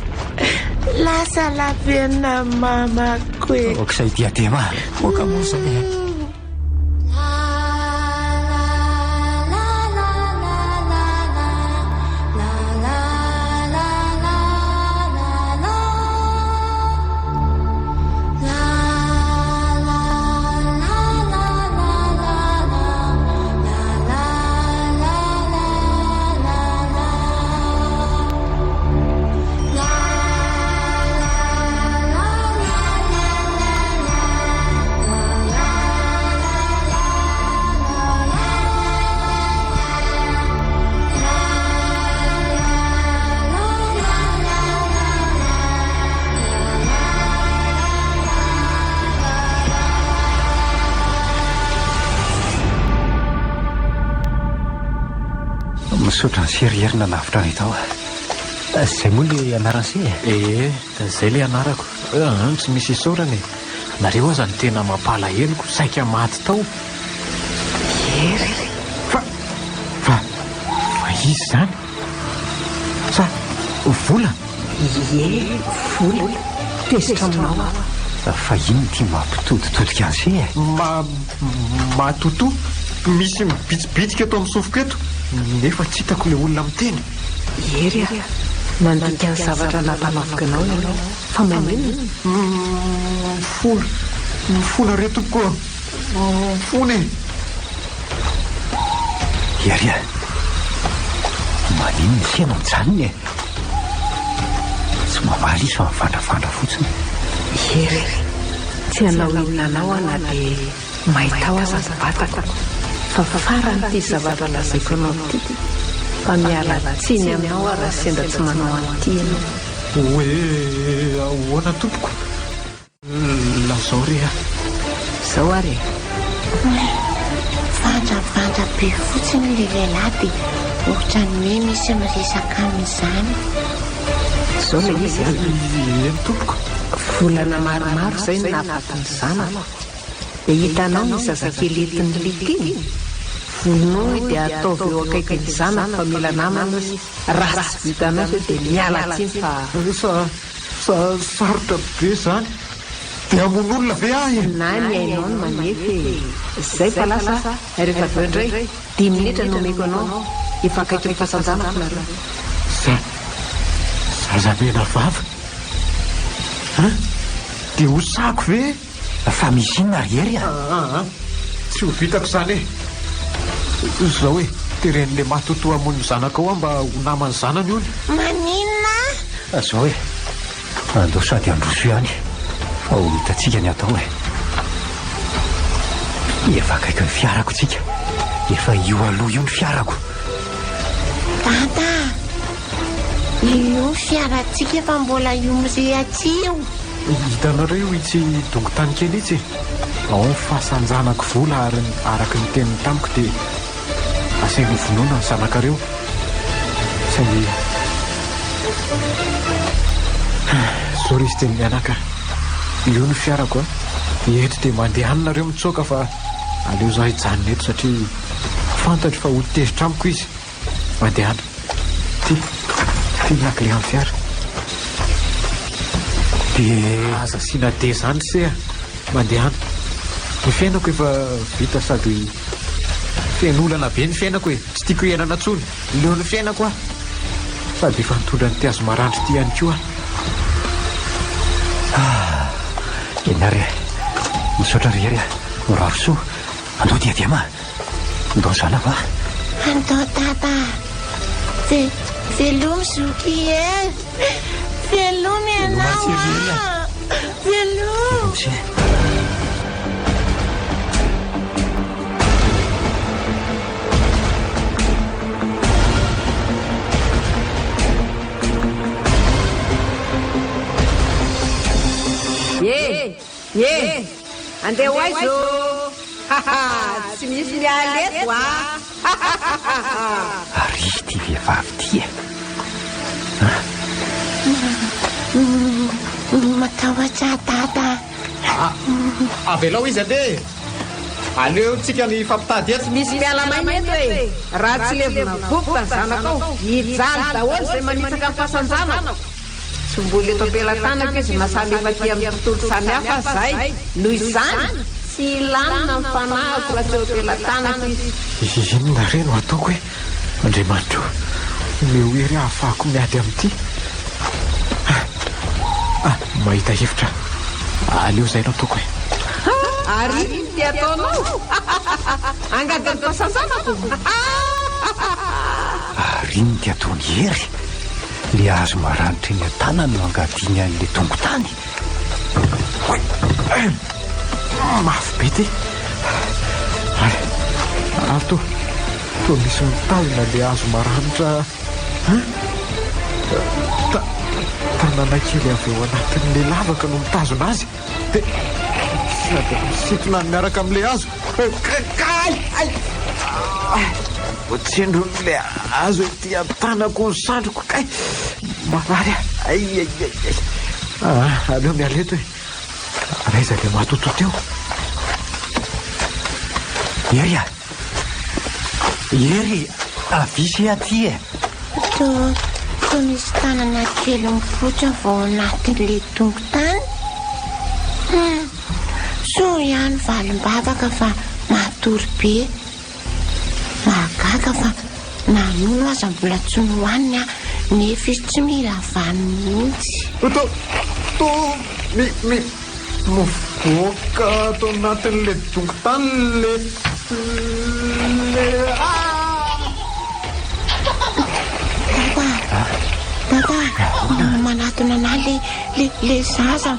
lasa lavenina mamako e okizay diadema oka mosany misotra ny serierina navitra ny tao zay moa le anaran'se zay le anarako tsy misy isorany nareo aza ny tena mampalaheloko saika maty tao ery fa izy zany sa vola vola tezitra aminao fa ino ty mampitoditodika an'se matoto misy mibitsibitsika eto amin'ny sofiko eto nefa tsy hitako le olona miteny ery mandika ny zavatra nampanafikanao ianao fa manino mifola retoko mifona e ery manino ny sena mijanony e tsy mavaly izy fa mivandravandra fotsiny ery tsy hanao inanao ana dia mahitao aza vatako fa farany ty zavatra lazaiko anao ty fa miala tsiny aminao raha senda tsy manao an'ity ianao hoe ahoana tompoko lazao re zao ary vandravandra be fotsiny le lehilahy dia ohatrany hoe misy miresaka amin'izany. Zao le izy a eny tompoko. volana maromaro izay ny nafatiny zanako dia hitanao ny zazakely entin'ny litiny volonao dia ataovy eo akaikin'ny zanako fa mila namana raha tsy vitanao zao dia miala tsiny fa Sarotra be zany. Dia amon'olona ve ahy? na ny ainao no manefy izay fa lasa rehefa aveo indray 10 minitra no omeko anao efa akaiky ny fahasanjanako nareo. Zazamena vava. Dia ho sako ve? Fa misy inona riery a? Tsy ho vitako zany e. Zao hoe teren'le matotoa amony zanaka ao mba ho namany zanany ony. Maninona? Zao hoe andao sady androso ihany fa ho hitantsika ny atao e. Efa akaiky ny fiarako tsika. Efa io aloha io ny fiarako. Dada, io fiarantsika fa mbola io mirehatra io. Hitanareo itsy dongo-tany kely itsy. Ao ny fahasanjanako vola araky ny teniny tamiko dia asainy vonoana ny zanakareo. Saingy zao izy teny mianaka. Io ny fiarako a. Eto dia mandeha anareo mitsoaka fa aleo zaho hijanona eto satria fantatro fa ho tezitra amiko izy. Mandeha ana. Ty miakile amin'ny fiara. Dia aza siana de zany seha. Mandeha ana. Ny fiainako efa vita sady fiainolana be ny fiainako e. Tsy tiako hiainana tsony. Leo ny fiainako a. Sady efa nitondra ny tiazo marandro ty ihany koa. Enary misaotra riery a. Moravosoa. Andao diadiama. Andao zanako a. Andao dada. Velomy zoky e. Velomy ianao a. Velomy. Ye, andeha ho aizo. Tsy misy mialeto a. Ary ty vehivavy ty e. Matahotra dada. Avelao izy ande. Aleo tsika ny fampitady eto. Misy miala-maineto e. Raha tsy levona vovoka ny zanakao hijaly daholo izay manitsaka amin'ny fahasanjanako. Tsy mbola eto am-pelantanako izy mahasaly efa ty amin'ny tontolo samihafa zay. Noho izany tsy ilanina ny fanahiko raha tsy eo am-pelantanako izy. Inona re no ataoko hoe Andriamanitro meo hery ahafahako miady amin'ity. Mahita hevitra. Aleo zay no ataoko hoe ary ty ataonao angadiny fahasanjanako. Ary ny ty ataony hery. Le azo maranitra eny an-tanany no angadiny an'le dongo-tany. mafy be ty. Toa misy mitazona le azo maranitra. Tanàna kely avy eo anatin'le lavaka no mitazona azy. Dia sady misitona miaraka amin'le azo. Tsendron'le azo ety an-tanako ny sandroko kay marary ay. Aleo mialeto e. Raiza le matoto teo. Ery a. Ery avisy aty e. Toa misy tanana kely mipotra vao anatin'le dongo-tany. So ihany valim-bavaka fa matory be. Mahagaga fa nanono aza mbola tsy nohaniny a. Nefa izy tsy mila vany mihitsy. Mivoaka ato anatin'le dongo-tany le Dada, manatona ana le zaza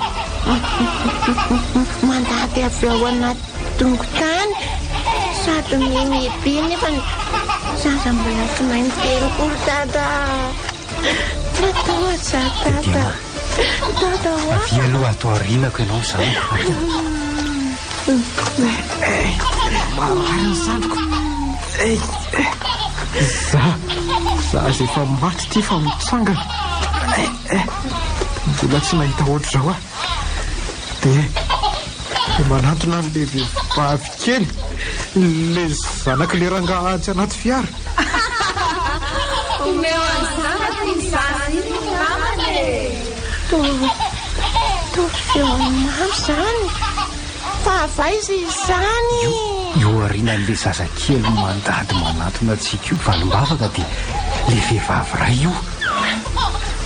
mandady avy ao anaty dongo-tany. Sady mihibe nefa ny zaza mbola tsy mahay mitery-kolo dada. Matahotra dada. Dada ho avy aloha atao arinako ianao zany. marary ny sandroko. za azy efa maty ty fa mitsangana mbola tsy nahita ohatr'izao ah dia manatona n'le vehivavy kely le zanaka le rangahatsy anaty fiara Tofiomamy zany favaiza izany io arinan'le zazakely mandady manatona antsika io valimbavaka dia le vehivavy ray io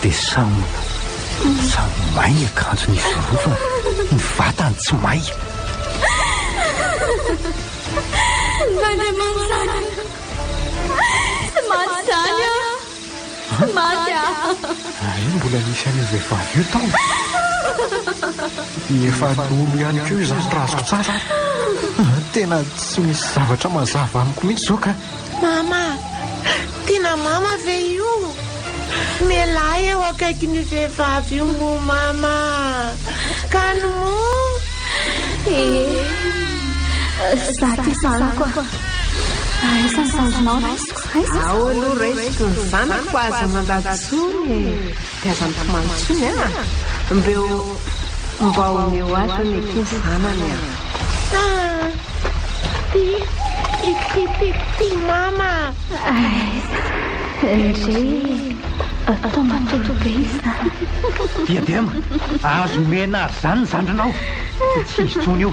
dia samy may akanjo ny firovana ny vatany tsy may Mandriamantsana maty zany maty io mbola nisy an'io vehivavy io tao efa olo ihany keo izany razoko tsara tena tsy misy zavatra mazava amiko mihitsy zao ka mama tena mama ve io mialahy eo akaiky ny vehivavy io mo mama kano mo zaty zanako aisan'ny sanjonao raisiko ao aloha raisiko ny zanako aza mandatsony dia aza mpimantsony mbeo mba omeo azy ny ekinzy zanany ty mama indray atao matolobe iza diadema azo mena azy zany ny zandranao tsy izy tsony io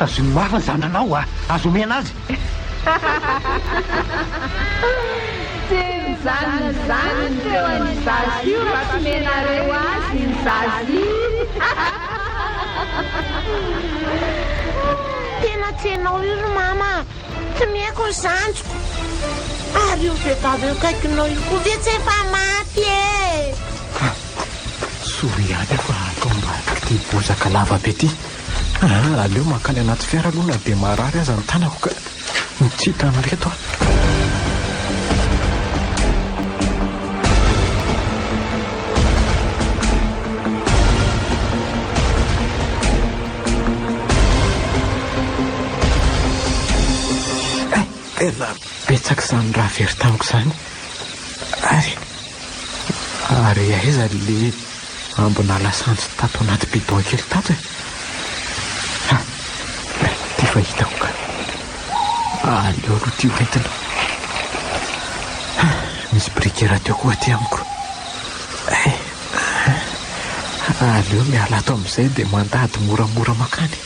azony mafy ny zandranao azo mena azy tsy mizany zany ny teo any zazy io raha tsy menareo azy ny zazy tena tsenao io ry mama tsy mihaiko ny zanjoko ary io vehivavy eo kaikinao io koa ve tsy efa maty soiany fa atao mba ty bozaka lava be ty aleo mankany anaty fiara aloha na dia marary aza ny tanako ka mitsita ny reto tena betsaka izany raha very tamiko izany ary aiza le ambona lasantsy tato anaty bidon kely tato ty fa hitako ka aleo aloha ty hoentina misy brikera teo koa ty amiko aleo miala ato amin'izay dia mandady moramora makany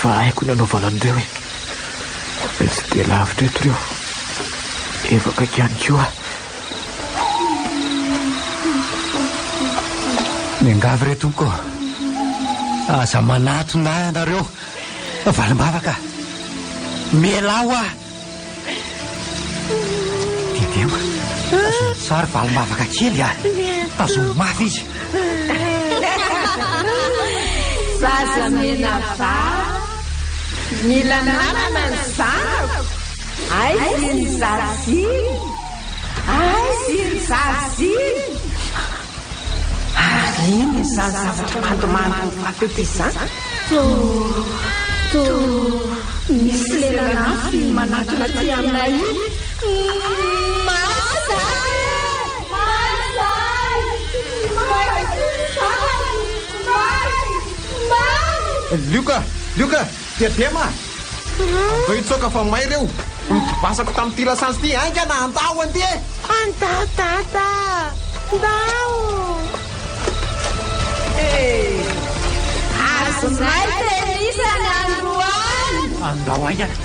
efa haiko ny anaovanan'ireo tsy dia lavitra eto ireo efaka ihany koa miangavy reto koa aza manatona anareo valimbavaka mialao didiema azony sary valimbavaka kely azony mafy izy zaza mena va mila nanana ny zanako aizy ny zaziny aizy ny zaziny ary iny zany zavatra mandomando nyfatety izany to misy lelanafy manatona ty aminay Lioka diadema ba itsoka fa may reo mitibasako tamin'ity lasansy ty ainga na andao anty andao tata ndao azonay tenisany androany andao aingana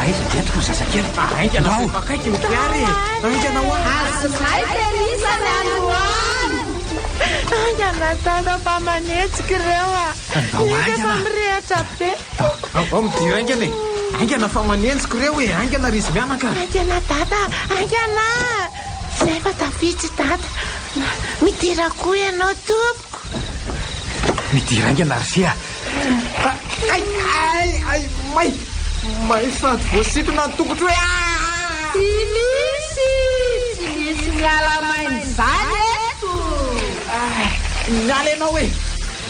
aiza diatoko zazakely aingana fakaiky ny fiary aingana ho azonay tenisany androany aingana tata fa manetsika ireo efa mirehatra be ao midira aingana aingana fa manenjiko ireo aingana rizy mianaka aingana tata aingana zay fa tafitsy tata midira koa ianao tompoko midira aingana rysia may sady voasitona ny tokotro tsy misy miala mainy zany eto miala ianao hoe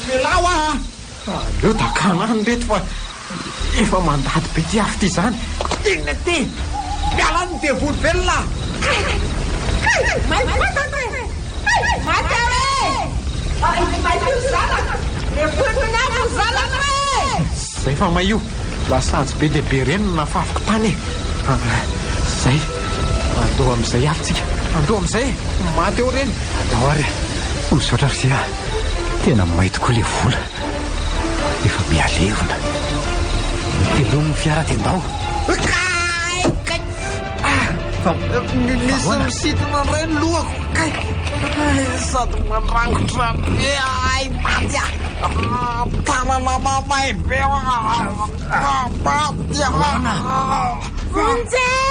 milao aleo dakanany reto fa efa mandady be ty afy ty zany tena ty miala ny devoly velona zay fa maio lasajy be lehibe reny no nafafiko tany zay andoha am'izay alitsika andoha am'izay maty eo reny adao ary misaotra ry zay tena may tokoa le vola efa mialevona telomy fiara tendao misy misitona ray ny lohako sady mandrangotra tanana mamay be Vonjeo!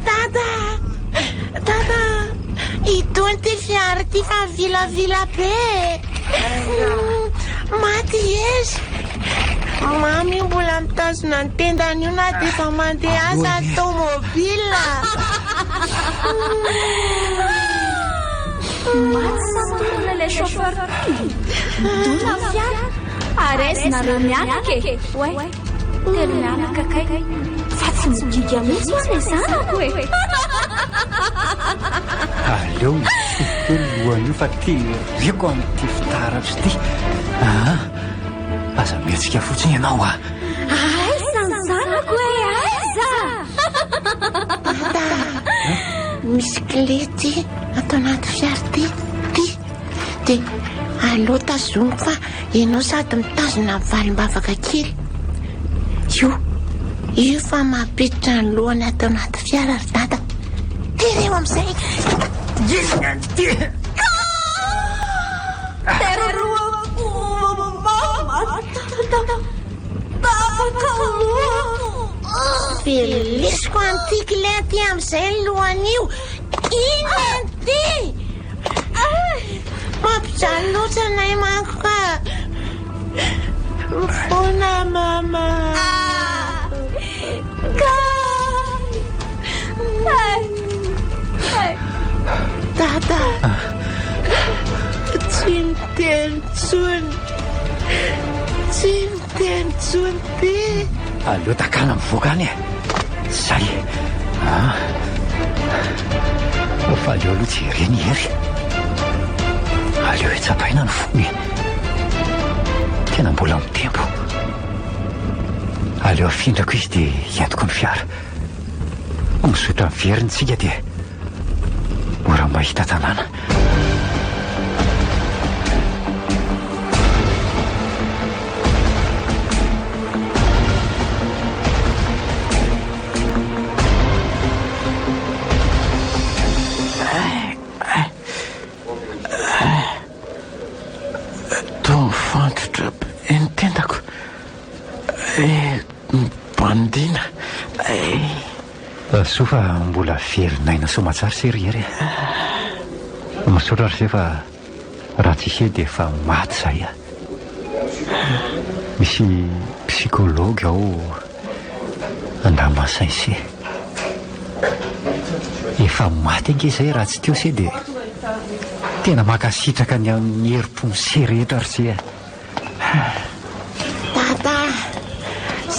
Tata, itony ty fiara ty fa vilavila be. Maty ezy. Mami mbola mitazona ny tendany io na dia efa mandeha asa tômôbila. Maty satorana ilay chauffeur dona fiara aresina reo mianaka e oe telo mianaka kay fa tsy migiga mihitsy hoany zanako e aleo misotro lohan'io fa teriako amin'ity fitaratry ty aza miatsika fotsiny ianao aiza ny zanako e aiza Misy clé ty atao anaty fiara ty dia aleo tazomiko fa ianao sady mitazona valim-bavaka kely io fa mampiditra ny lohany atao anaty fiara ry dada tereo amin'izay felisiko an'ity clé ty amin'izay ny lohan'io iny an'ity mampijaly loatra nay manko ka mifona mama dada tsy miteny tsony ty aleo takana mivoaka any zay fa aleo aloha tsy hereny hery aleo etsapaina ny fony tena mbola mitempo aleo afindrako izy dia hiantoko ny fiara misotra miveriny tsika dia mora mahita tanàna sofa mbola verinaina somatsara sery misaotra ry zay fa raha tsisy dia efa maty zay misy psikôlôgy ao andamasainse efa maty ange zay raha tsy teo se dia tena makasitraka ny amin'ny herim-ponse rehetra ry zay dada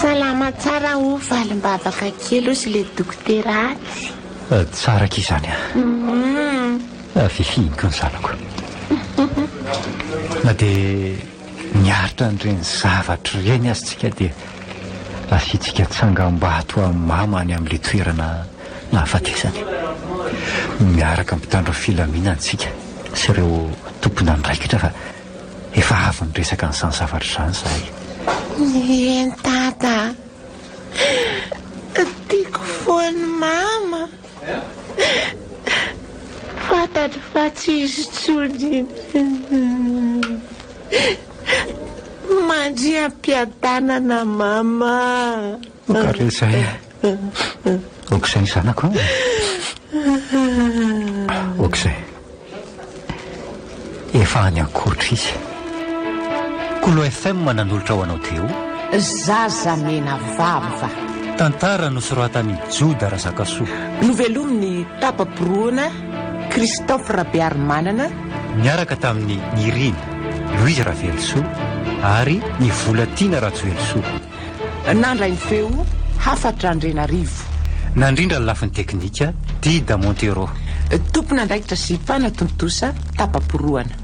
salama tsara ho valim-bavaka kely ozy le dokoteraty tsara ky izany fifiniko ny zanako na dia miaritra n'ireny zavatra reny azytsika dia asitsika tsangam-bato mama any amin'le toerana nahafatesany miaraka mpitandro filaminantsika sy ireo tompona ndraikitra fa efa avy ny resaka n'izany zavatra izany zahay eny tata tiako foany mama fantatro fa tsy izy tsony mandriam-piadanana mama kare zay okizay ny zanako okizay efa any ankoatra izy Kolo FM nan'olotra ho anao teo zaza mena vava tantara nosoratany Joda Razakasoa novelominy tapaporoana Christophe Rabearmanana miaraka tamin'ny Nirina Louise Ravelsoa ary ny Volatiana Ratsoelsoa. Nandray ny feo hafatra Andrenarivo. Nandrindra ny lafin'ny teknika Dida Montero. Tompona andraikitra sy mpana tontosa tapaporoana.